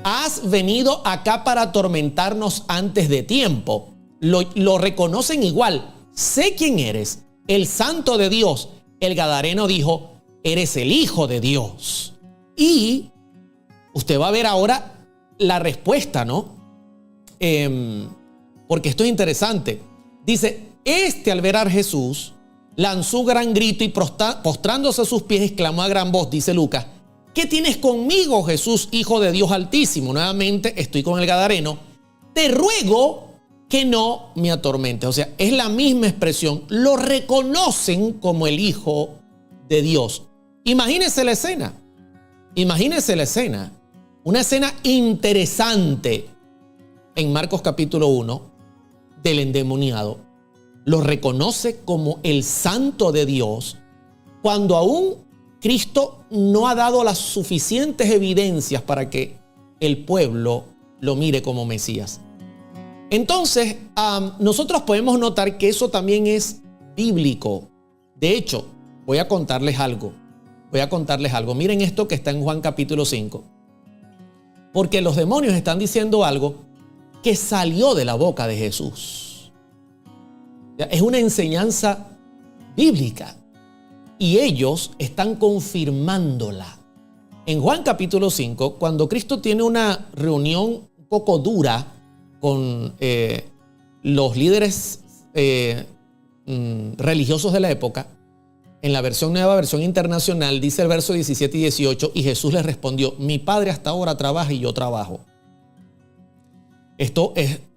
¿Has venido acá para atormentarnos antes de tiempo? Lo reconocen igual. Sé quién eres, el Santo de Dios. El Gadareno dijo: eres el Hijo de Dios. Y usted va a ver ahora la respuesta, ¿no? Porque esto es interesante. Dice: al ver a Jesús, lanzó un gran grito y postrándose a sus pies, exclamó a gran voz, dice Lucas: ¿qué tienes conmigo, Jesús, Hijo de Dios Altísimo? Nuevamente estoy con el Gadareno. Te ruego que no me atormentes. O sea, es la misma expresión. Lo reconocen como el Hijo de Dios. Imagínense la escena. Imagínense la escena. Una escena interesante en Marcos capítulo 1 del endemoniado. Lo reconoce como el Santo de Dios cuando aún Cristo no ha dado las suficientes evidencias para que el pueblo lo mire como Mesías. Entonces, nosotros podemos notar que eso también es bíblico. De hecho, voy a contarles algo. Miren esto que está en Juan capítulo 5. Porque los demonios están diciendo algo que salió de la boca de Jesús. Es una enseñanza bíblica y ellos están confirmándola. En Juan capítulo 5, cuando Cristo tiene una reunión un poco dura con los líderes religiosos de la época, en la versión nueva, versión internacional, dice el verso 17 y 18, y Jesús les respondió: mi Padre hasta ahora trabaja y yo trabajo. Esto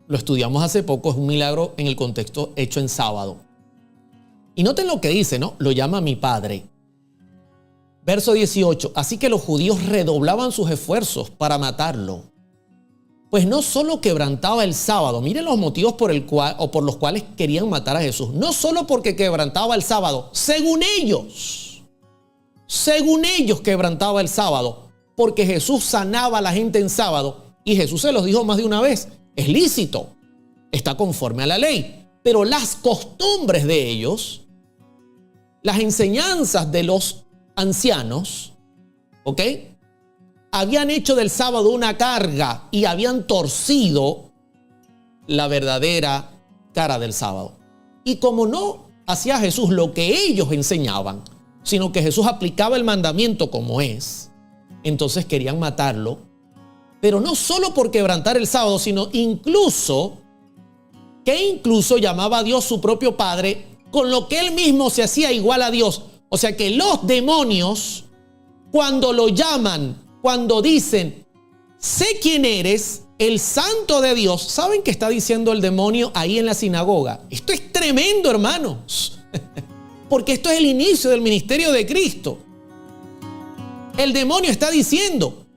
lo estudiamos hace poco, es un milagro en el contexto hecho en sábado. Y noten lo que dice, ¿no? Lo llama mi Padre. Verso 18, así que los judíos redoblaban sus esfuerzos para matarlo, pues no solo quebrantaba el sábado. Miren los motivos por los cuales querían matar a Jesús. No solo porque quebrantaba el sábado, según ellos quebrantaba el sábado, porque Jesús sanaba a la gente en sábado. Y Jesús se los dijo más de una vez: es lícito, está conforme a la ley. Pero las costumbres de ellos, las enseñanzas de los ancianos, ¿ok?, habían hecho del sábado una carga y habían torcido la verdadera cara del sábado. Y como no hacía Jesús lo que ellos enseñaban, sino que Jesús aplicaba el mandamiento como es, entonces querían matarlo. Pero no solo por quebrantar el sábado, sino incluso llamaba a Dios su propio Padre, con lo que él mismo se hacía igual a Dios. O sea que los demonios, cuando lo llaman, cuando dicen: sé quién eres, el Santo de Dios, ¿saben qué está diciendo el demonio ahí en la sinagoga? Esto es tremendo, hermanos, porque esto es el inicio del ministerio de Cristo. El demonio está diciendo: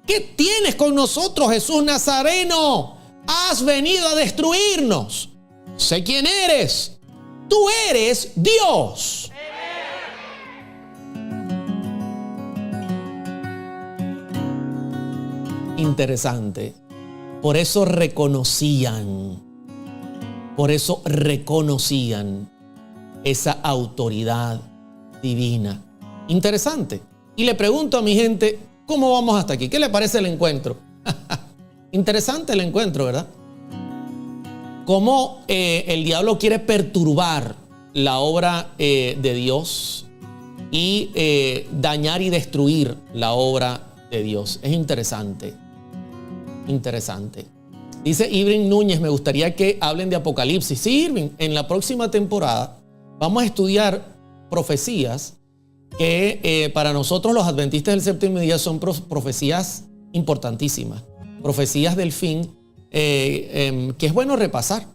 ¿qué tienes con nosotros, Jesús Nazareno? Has venido a destruirnos. Sé quién eres. Tú eres Dios. Interesante. Por eso reconocían esa autoridad divina. Interesante. Y le pregunto a mi gente: ¿cómo vamos hasta aquí? ¿Qué le parece el encuentro? Interesante el encuentro, ¿verdad? Cómo el diablo quiere perturbar la obra de Dios y dañar y destruir la obra de Dios. Es interesante. Dice Irving Núñez: me gustaría que hablen de Apocalipsis. Sí, Irving, en la próxima temporada vamos a estudiar profecías que para nosotros los adventistas del séptimo día son profecías importantísimas, profecías del fin, que es bueno repasar,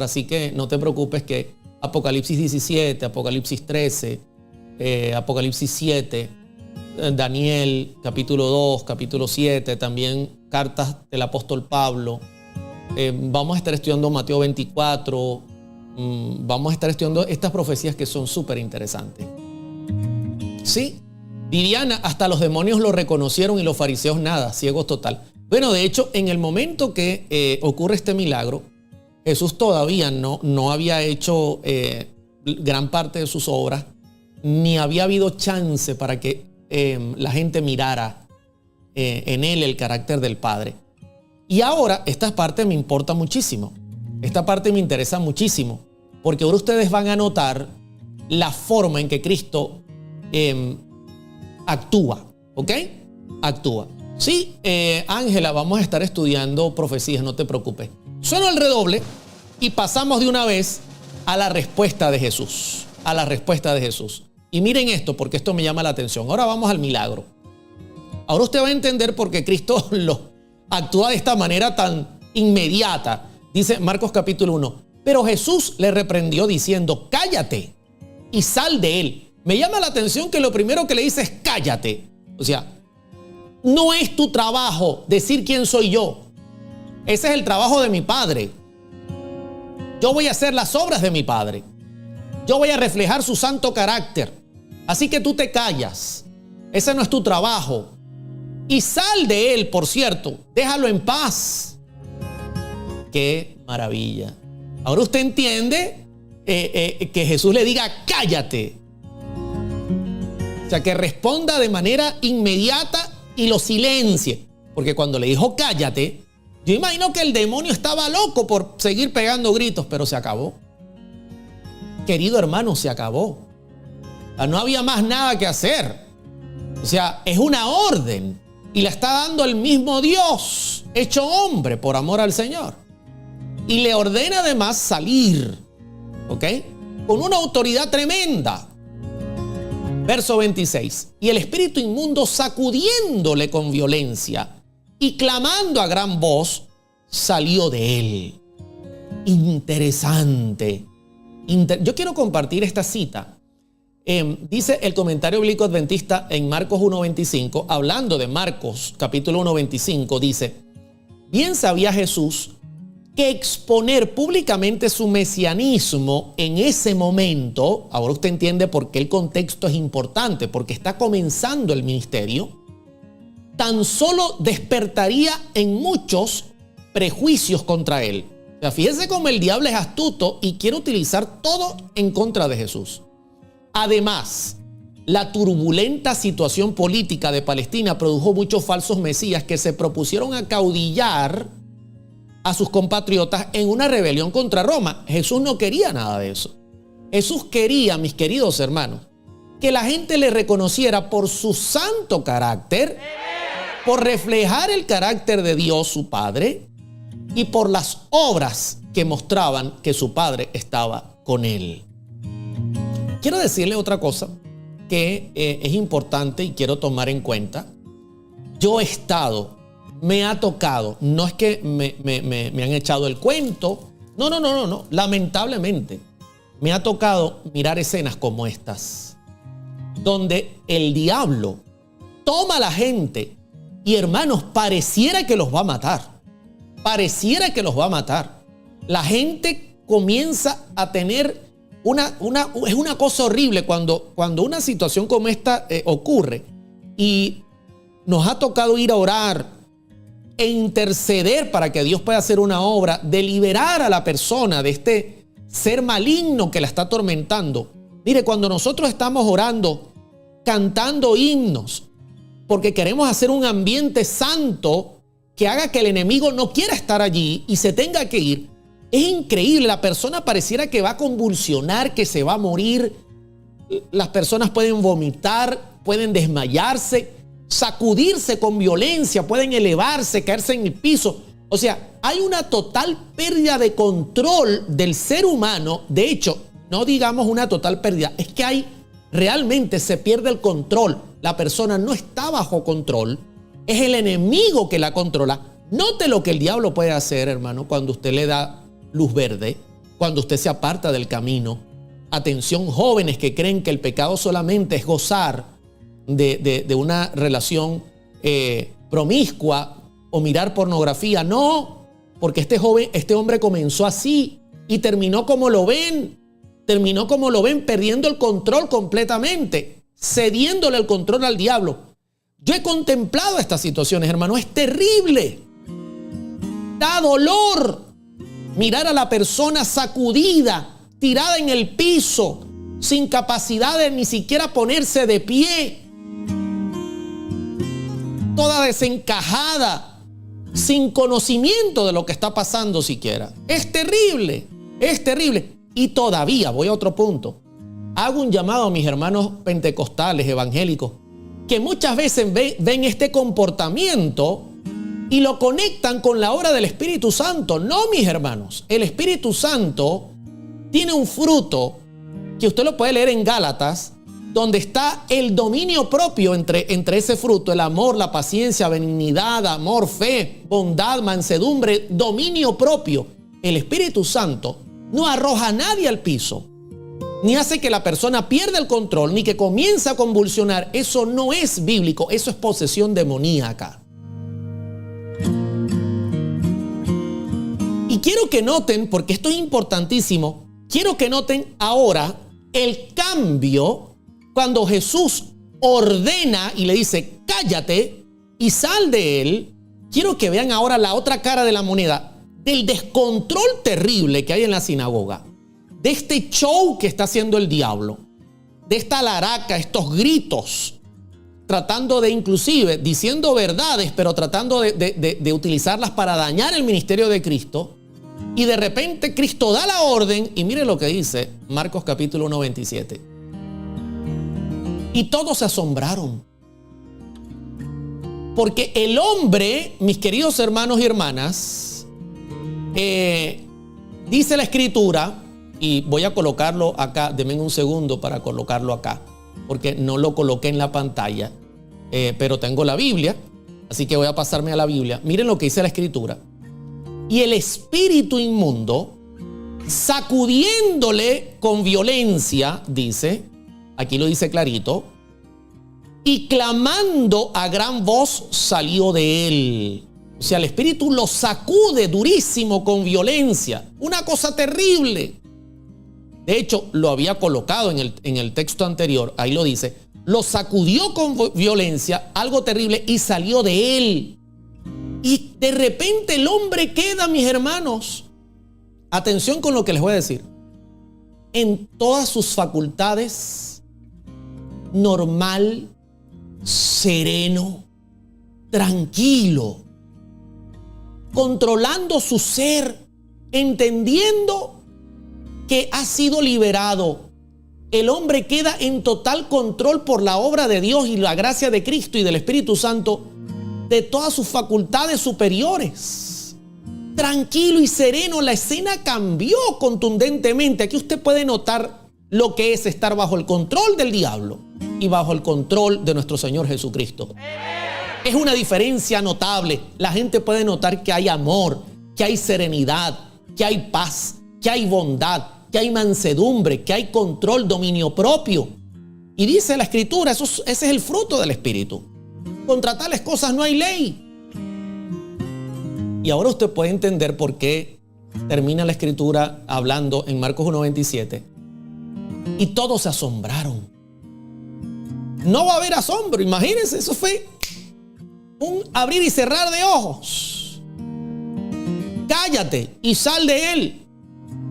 así que no te preocupes que Apocalipsis 17, Apocalipsis 13, Apocalipsis 7, Daniel capítulo 2, capítulo 7, también cartas del apóstol Pablo, vamos a estar estudiando Mateo 24, vamos a estar estudiando estas profecías que son súper interesantes. Sí, Viviana, hasta los demonios lo reconocieron y los fariseos nada, ciegos total. Bueno, de hecho, en el momento que ocurre este milagro, Jesús todavía no había hecho gran parte de sus obras, ni había habido chance para que la gente mirara en él el carácter del Padre. Y ahora esta parte me importa muchísimo. Esta parte me interesa muchísimo, porque ahora ustedes van a notar la forma en que Cristo actúa, ¿ok? Actúa. Sí, Ángela, vamos a estar estudiando profecías, no te preocupes. Suena el redoble y pasamos de una vez a la respuesta de Jesús. A la respuesta de Jesús. Y miren esto, porque esto me llama la atención. Ahora vamos al milagro. Ahora usted va a entender por qué Cristo actúa de esta manera tan inmediata. Dice Marcos capítulo 1. Pero Jesús le reprendió diciendo, cállate y sal de él. Me llama la atención que lo primero que le dice es cállate. O sea, no es tu trabajo decir quién soy yo. Ese es el trabajo de mi Padre. Yo voy a hacer las obras de mi Padre. Yo voy a reflejar su santo carácter. Así que tú te callas. Ese no es tu trabajo. Y sal de él, por cierto. Déjalo en paz. ¡Qué maravilla! Ahora usted entiende que Jesús le diga cállate. O sea, que responda de manera inmediata y lo silencie. Porque cuando le dijo cállate, yo imagino que el demonio estaba loco por seguir pegando gritos, pero se acabó. Querido hermano, se acabó. No había más nada que hacer. O sea, es una orden y la está dando el mismo Dios, hecho hombre por amor al Señor. Y le ordena además salir, ¿ok? Con una autoridad tremenda. Verso 26. Y el espíritu inmundo, sacudiéndole con violencia y clamando a gran voz, salió de él. Interesante. Yo quiero compartir esta cita. Dice el comentario bíblico adventista en Marcos 1.25, hablando de Marcos capítulo 1.25, dice, bien sabía Jesús que exponer públicamente su mesianismo en ese momento, ahora usted entiende por qué el contexto es importante, porque está comenzando el ministerio, tan solo despertaría en muchos prejuicios contra él. O sea, fíjese cómo el diablo es astuto y quiere utilizar todo en contra de Jesús. Además, la turbulenta situación política de Palestina produjo muchos falsos mesías que se propusieron acaudillar a sus compatriotas en una rebelión contra Roma. Jesús no quería nada de eso. Jesús quería, mis queridos hermanos, que la gente le reconociera por su santo carácter, por reflejar el carácter de Dios, su Padre, y por las obras que mostraban que su Padre estaba con él. Quiero decirle otra cosa que es importante y quiero tomar en cuenta. Yo he estado, me ha tocado, no es que me han echado el cuento, no, lamentablemente me ha tocado mirar escenas como estas, donde el diablo toma a la gente y, hermanos, pareciera que los va a matar, la gente comienza a tener es una cosa horrible cuando una situación como esta ocurre y nos ha tocado ir a orar e interceder para que Dios pueda hacer una obra de liberar a la persona de este ser maligno que la está atormentando. Mire, cuando nosotros estamos orando, cantando himnos, porque queremos hacer un ambiente santo que haga que el enemigo no quiera estar allí y se tenga que ir, es increíble. La persona pareciera que va a convulsionar, que se va a morir. Las personas pueden vomitar, pueden desmayarse, sacudirse con violencia, pueden elevarse, caerse en el piso. O sea, hay una total pérdida de control del ser humano. De hecho, no digamos una total pérdida, es que realmente se pierde el control. La persona no está bajo control, es el enemigo que la controla. Note lo que el diablo puede hacer, hermano, cuando usted le da luz verde, cuando usted se aparta del camino. Atención, jóvenes que creen que el pecado solamente es gozar de una relación promiscua o mirar pornografía. No, porque este hombre comenzó así y terminó como lo ven. Terminó como lo ven, perdiendo el control completamente, cediéndole el control al diablo. Yo he contemplado estas situaciones, hermano, es terrible. Da dolor mirar a la persona sacudida, tirada en el piso, sin capacidad de ni siquiera ponerse de pie, toda desencajada, sin conocimiento de lo que está pasando siquiera. Es terrible, es terrible. Y todavía, voy a otro punto, hago un llamado a mis hermanos pentecostales, evangélicos, que muchas veces ven este comportamiento y lo conectan con la obra del Espíritu Santo. No, mis hermanos, el Espíritu Santo tiene un fruto que usted lo puede leer en Gálatas, donde está el dominio propio entre ese fruto, el amor, la paciencia, benignidad, amor, fe, bondad, mansedumbre, dominio propio. El Espíritu Santo no arroja a nadie al piso, ni hace que la persona pierda el control, ni que comience a convulsionar. Eso no es bíblico, eso es posesión demoníaca. Y quiero que noten, porque esto es importantísimo, quiero que noten ahora el cambio cuando Jesús ordena y le dice, cállate y sal de él. Quiero que vean ahora la otra cara de la moneda, del descontrol terrible que hay en la sinagoga, de este show que está haciendo el diablo, de esta laraca, estos gritos, tratando de, inclusive, diciendo verdades, pero tratando de utilizarlas para dañar el ministerio de Cristo. Y de repente Cristo da la orden, y mire lo que dice Marcos capítulo 1, 27. Y todos se asombraron, porque el hombre, mis queridos hermanos y hermanas, dice la Escritura, y voy a colocarlo acá, denme un segundo para colocarlo acá, porque no lo coloqué en la pantalla, pero tengo la Biblia, así que voy a pasarme a la Biblia. Miren lo que dice la Escritura. Y el espíritu inmundo, sacudiéndole con violencia, dice, aquí lo dice clarito, y clamando a gran voz salió de él. O sea, el espíritu lo sacude durísimo con violencia. Una cosa terrible. De hecho, lo había colocado en el texto anterior. Ahí lo dice. Lo sacudió con violencia, algo terrible, y salió de él. Y de repente el hombre queda, mis hermanos. Atención con lo que les voy a decir. En todas sus facultades, normal, sereno, tranquilo, controlando su ser, entendiendo que ha sido liberado. El hombre queda en total control por la obra de Dios y la gracia de Cristo y del Espíritu Santo de todas sus facultades superiores. Tranquilo y sereno, la escena cambió contundentemente. Aquí usted puede notar lo que es estar bajo el control del diablo y bajo el control de nuestro Señor Jesucristo. Es una diferencia notable. La gente puede notar que hay amor, que hay serenidad, que hay paz, que hay bondad, que hay mansedumbre, que hay control, dominio propio. Y dice la Escritura, ese es el fruto del Espíritu. Contra tales cosas no hay ley. Y ahora usted puede entender por qué termina la Escritura hablando en Marcos 1:27. Y todos se asombraron. No va a haber asombro, imagínense, eso fue un abrir y cerrar de ojos. Cállate y sal de él.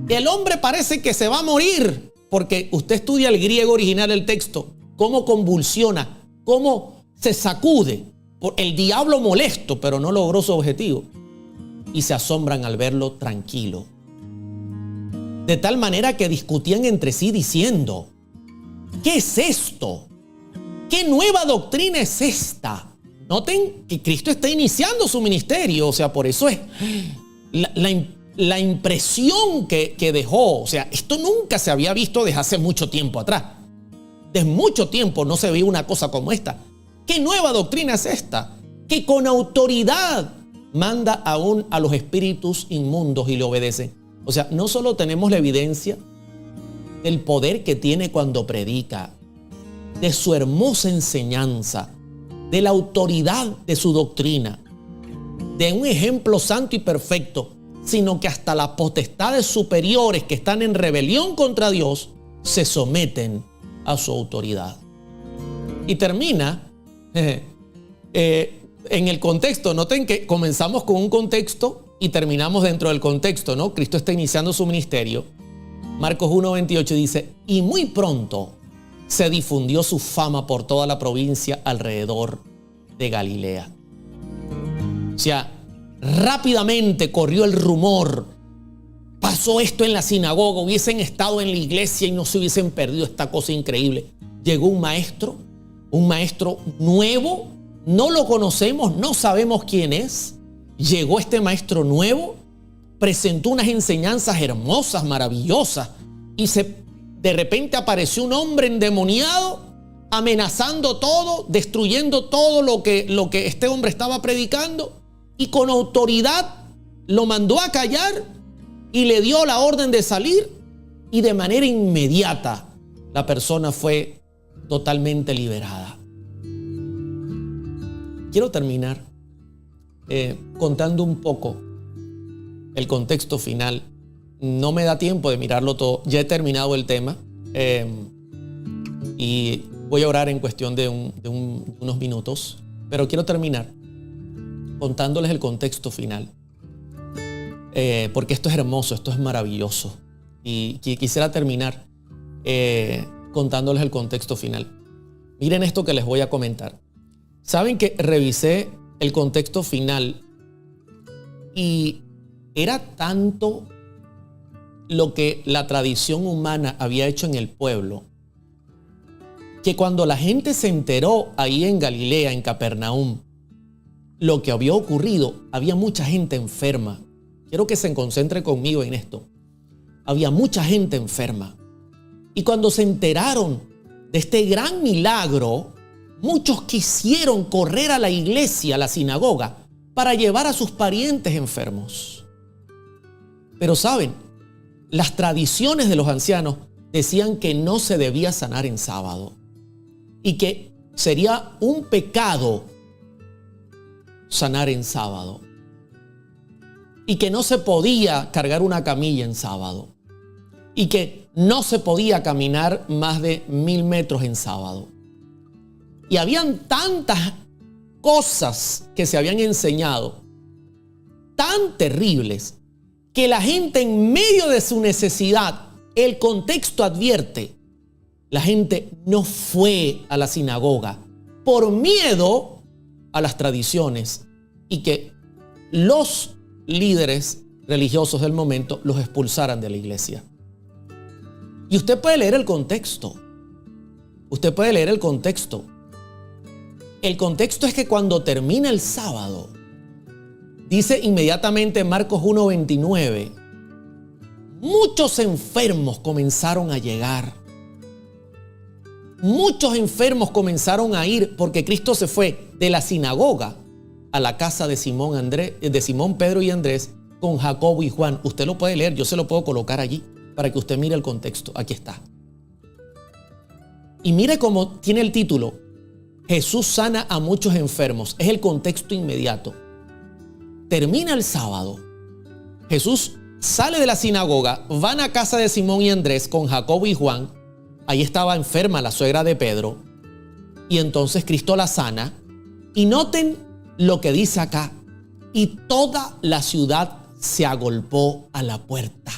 El hombre parece que se va a morir, porque usted estudia el griego original del texto, cómo convulsiona, cómo se sacude. El diablo molesto, pero no logró su objetivo. Y se asombran al verlo tranquilo. De tal manera que discutían entre sí diciendo, ¿qué es esto? ¿Qué nueva doctrina es esta? Noten que Cristo está iniciando su ministerio, o sea, por eso es la impresión que dejó. O sea, esto nunca se había visto desde hace mucho tiempo atrás. Desde mucho tiempo no se veía una cosa como esta. ¿Qué nueva doctrina es esta? Que con autoridad manda aún a los espíritus inmundos y le obedecen. O sea, no solo tenemos la evidencia del poder que tiene cuando predica, de su hermosa enseñanza, de la autoridad de su doctrina, de un ejemplo santo y perfecto, sino que hasta las potestades superiores que están en rebelión contra Dios se someten a su autoridad. Y termina en el contexto. Noten que comenzamos con un contexto y terminamos dentro del contexto, ¿no? Cristo está iniciando su ministerio. Marcos 1:28 dice: y muy pronto se difundió su fama por toda la provincia alrededor de Galilea. O sea, rápidamente corrió el rumor. Pasó esto en la sinagoga, hubiesen estado en la iglesia y no se hubiesen perdido esta cosa increíble. Llegó un maestro nuevo, no lo conocemos, no sabemos quién es. Llegó este maestro nuevo, presentó unas enseñanzas hermosas, maravillosas, y de repente apareció un hombre endemoniado, amenazando todo, destruyendo todo lo que este hombre estaba predicando, y con autoridad lo mandó a callar y le dio la orden de salir, y de manera inmediata la persona fue totalmente liberada. Quiero terminar contando un poco el contexto final. No me da tiempo de mirarlo todo. Ya he terminado el tema y voy a orar en cuestión de unos minutos, pero quiero terminar contándoles el contexto final, porque esto es hermoso, esto es maravilloso, y quisiera terminar contándoles el contexto final. Miren esto que les voy a comentar. Saben que revisé el contexto final y era tanto lo que la tradición humana había hecho en el pueblo, que cuando la gente se enteró ahí en Galilea, en Capernaum, lo que había ocurrido, había mucha gente enferma. Quiero que se concentre conmigo en esto. Había mucha gente enferma. Y cuando se enteraron de este gran milagro, muchos quisieron correr a la iglesia, a la sinagoga, para llevar a sus parientes enfermos. Pero saben, las tradiciones de los ancianos decían que no se debía sanar en sábado y que sería un pecado sanar en sábado y que no se podía cargar una camilla en sábado y que no se podía caminar más de 1000 metros en sábado. Y habían tantas cosas que se habían enseñado, tan terribles, que la gente en medio de su necesidad, el contexto advierte, la gente no fue a la sinagoga por miedo a las tradiciones y que los líderes religiosos del momento los expulsaran de la iglesia. Y usted puede leer el contexto. Usted puede leer el contexto. El contexto es que cuando termina el sábado, dice inmediatamente en Marcos 1:29, muchos enfermos comenzaron a llegar. Muchos enfermos comenzaron a ir porque Cristo se fue de la sinagoga a la casa de Simón, Pedro y Andrés con Jacobo y Juan. Usted lo puede leer, yo se lo puedo colocar allí para que usted mire el contexto. Aquí está. Y mire cómo tiene el título: Jesús sana a muchos enfermos. Es el contexto inmediato. Termina el sábado. Jesús sale de la sinagoga, van a casa de Simón y Andrés con Jacobo y Juan. Ahí estaba enferma la suegra de Pedro. Y entonces Cristo la sana. Y noten lo que dice acá: y toda la ciudad se agolpó a la puerta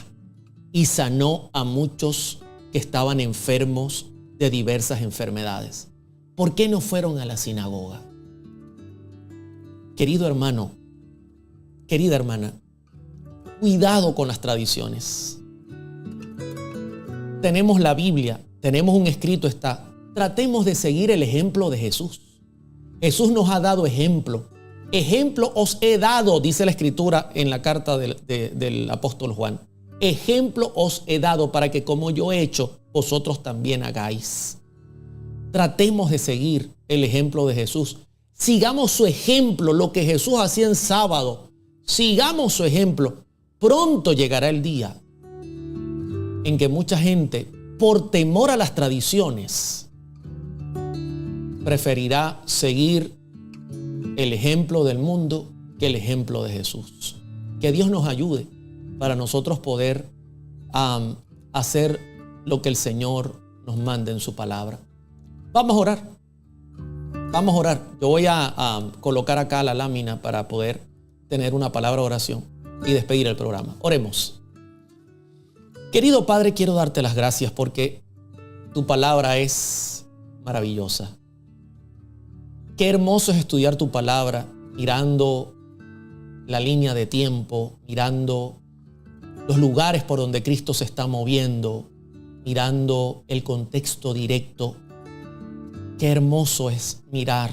y sanó a muchos que estaban enfermos de diversas enfermedades. ¿Por qué no fueron a la sinagoga? Querido hermano, querida hermana, cuidado con las tradiciones. Tenemos la Biblia, tenemos un escrito, está. Tratemos de seguir el ejemplo de Jesús. Jesús nos ha dado ejemplo. Ejemplo os he dado, dice la escritura en la carta del apóstol Juan. Ejemplo os he dado para que como yo he hecho, vosotros también hagáis. Tratemos de seguir el ejemplo de Jesús. Sigamos su ejemplo, lo que Jesús hacía en sábado. Sigamos su ejemplo. Pronto llegará el día en que mucha gente, por temor a las tradiciones, preferirá seguir el ejemplo del mundo que el ejemplo de Jesús. Que Dios nos ayude para nosotros poder hacer lo que el Señor nos manda en su palabra. Vamos a orar. Vamos a orar. Yo voy a colocar acá la lámina para poder tener una palabra de oración y despedir el programa. Oremos. Querido Padre, quiero darte las gracias porque tu palabra es maravillosa. Qué hermoso es estudiar tu palabra mirando la línea de tiempo, mirando los lugares por donde Cristo se está moviendo, mirando el contexto directo. Qué hermoso es mirar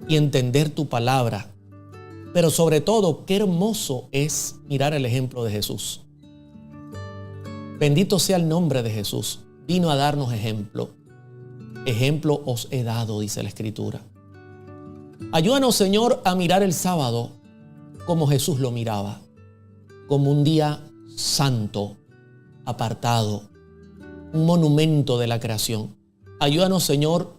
y entender tu palabra, pero sobre todo, qué hermoso es mirar el ejemplo de Jesús. Bendito sea el nombre de Jesús. Vino a darnos ejemplo. Ejemplo os he dado, dice la Escritura. Ayúdanos, Señor, a mirar el sábado como Jesús lo miraba, como un día santo, apartado, un monumento de la creación. Ayúdanos, Señor,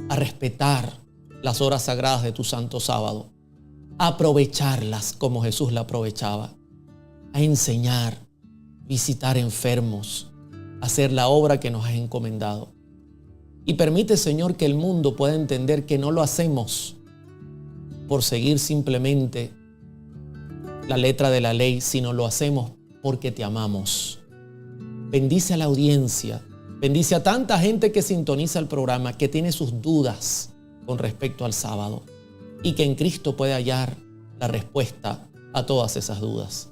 a respetar las horas sagradas de tu santo sábado, a aprovecharlas como Jesús la aprovechaba, a enseñar, visitar enfermos, hacer la obra que nos has encomendado. Y permite, Señor, que el mundo pueda entender que no lo hacemos por seguir simplemente la letra de la ley, sino lo hacemos porque te amamos. Bendice a la audiencia, bendice a tanta gente que sintoniza el programa, que tiene sus dudas con respecto al sábado y que en Cristo puede hallar la respuesta a todas esas dudas.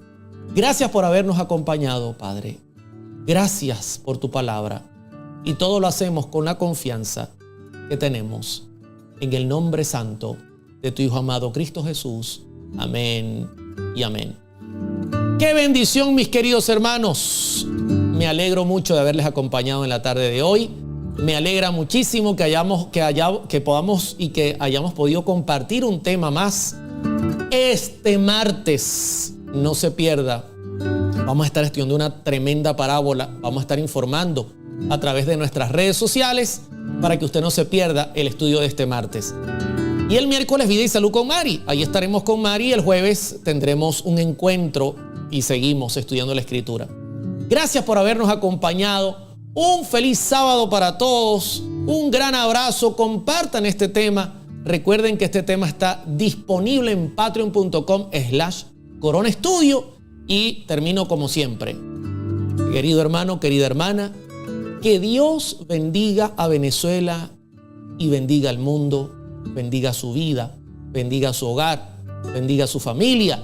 Gracias por habernos acompañado, Padre. Gracias por tu palabra. Y todo lo hacemos con la confianza que tenemos en el nombre santo de tu Hijo amado Cristo Jesús. Amén y amén. ¡Qué bendición, mis queridos hermanos! Me alegro mucho de haberles acompañado en la tarde de hoy. Me alegra muchísimo que hayamos podido compartir un tema más. Este martes, no se pierda, vamos a estar estudiando una tremenda parábola. Vamos a estar informando a través de nuestras redes sociales para que usted no se pierda el estudio de este martes. Y el miércoles, Vida y Salud con Mari. Ahí estaremos con Mari. El jueves tendremos un encuentro y seguimos estudiando la Escritura. Gracias por habernos acompañado. Un feliz sábado para todos. Un gran abrazo. Compartan este tema. Recuerden que este tema está disponible en patreon.com/Corona Estudio. Y termino como siempre. Querido hermano, querida hermana, que Dios bendiga a Venezuela y bendiga al mundo, bendiga su vida, bendiga su hogar, bendiga su familia.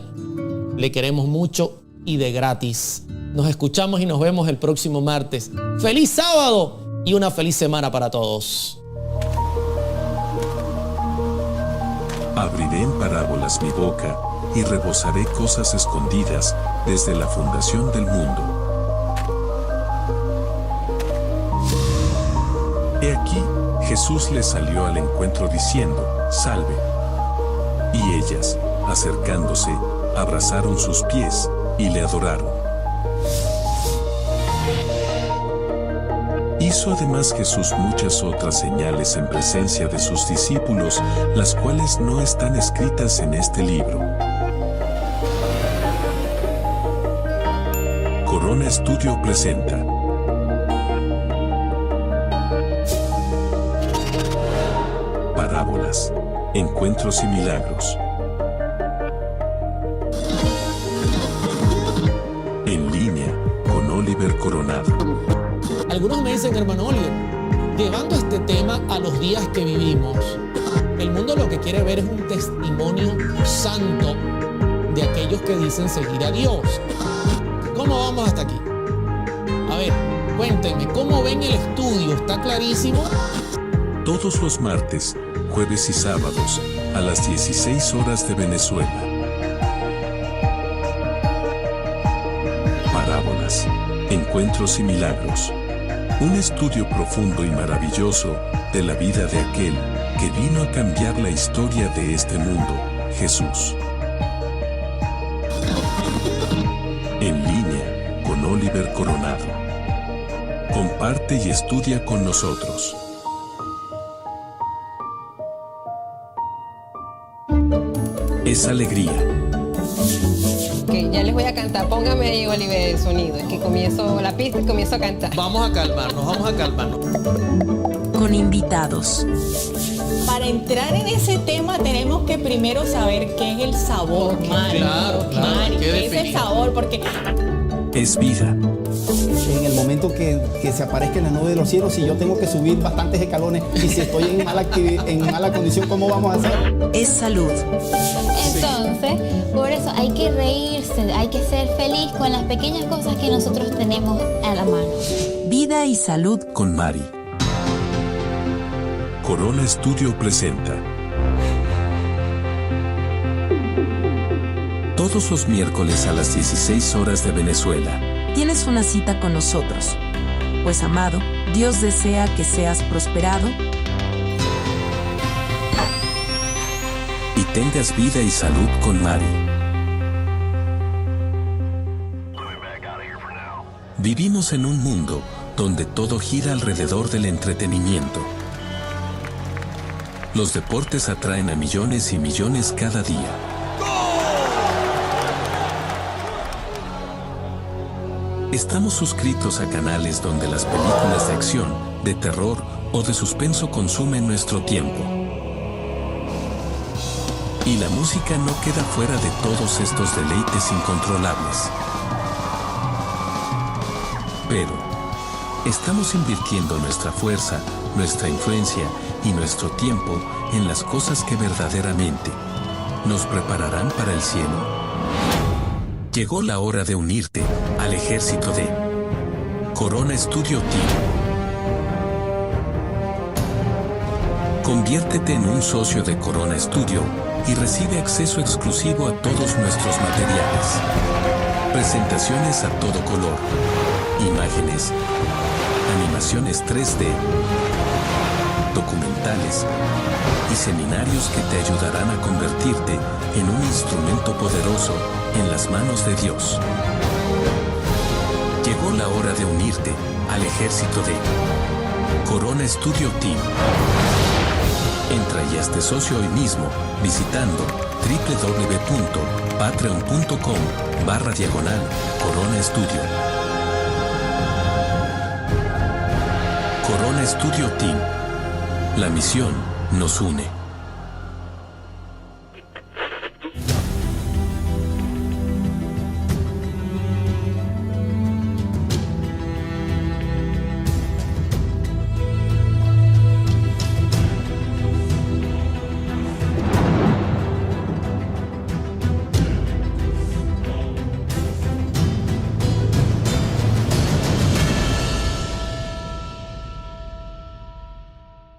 Le queremos mucho y de gratis. Nos escuchamos y nos vemos el próximo martes. ¡Feliz sábado y una feliz semana para todos! Abriré en parábolas mi boca y rebosaré cosas escondidas desde la fundación del mundo. He aquí, Jesús les salió al encuentro diciendo, salve. Y ellas, acercándose, abrazaron sus pies y le adoraron. Hizo además Jesús muchas otras señales en presencia de sus discípulos, las cuales no están escritas en este libro. Corona Estudio presenta Parábolas, Encuentros y Milagros. En línea con Oliver Coronado. Algunos me dicen, hermano Oliver, llevando este tema a los días que vivimos, el mundo lo que quiere ver es un testimonio santo de aquellos que dicen seguir a Dios. ¿Cómo vamos hasta aquí? A ver, cuéntenme, ¿cómo ven el estudio? ¿Está clarísimo? Todos los martes, jueves y sábados, a las 16 horas de Venezuela. Parábolas, Encuentros y Milagros. Un estudio profundo y maravilloso de la vida de aquel que vino a cambiar la historia de este mundo, Jesús. En línea con Oliver Coronado. Comparte y estudia con nosotros. Es alegría, Ok, ya les voy a cantar. Póngame ahí, Oliver, el sonido. Es que comienzo la pista y comienzo a cantar. Vamos a calmarnos, vamos a calmarnos. Con invitados. Para entrar en ese tema tenemos que primero saber qué es el sabor, Mari. Claro, Mari, ¿qué ¿qué es el define? sabor? Porque Es vida. En el momento que se aparezca en la nube de los cielos, si yo tengo que subir bastantes escalones y si estoy en mala condición, ¿cómo vamos a hacer? Es salud. Entonces, por eso hay que reírse, hay que ser feliz con las pequeñas cosas que nosotros tenemos a la mano. Vida y salud. Con Mari. Corona Studio presenta. Todos los miércoles a las 16 horas de Venezuela. Tienes una cita con nosotros. Pues amado, Dios desea que seas prosperado Y tengas vida y salud con Mari. Vivimos en un mundo donde todo gira alrededor del entretenimiento. Los deportes atraen a millones y millones cada día. Estamos suscritos a canales donde las películas de acción, de terror o de suspenso consumen nuestro tiempo. Y la música no queda fuera de todos estos deleites incontrolables. Pero, estamos invirtiendo nuestra fuerza, nuestra influencia y nuestro tiempo en las cosas que verdaderamente nos prepararán para el cielo. Llegó la hora de unirte al ejército de Corona Studio Team. Conviértete en un socio de Corona Studio y recibe acceso exclusivo a todos nuestros materiales. Presentaciones a todo color, imágenes, animaciones 3D, documentales y seminarios que te ayudarán a convertirte en un instrumento poderoso en las manos de Dios. Llegó la hora de unirte al ejército de Corona Studio Team. Entra y hazte socio hoy mismo visitando www.patreon.com/Corona Studio. Corona Studio Team. La misión nos une.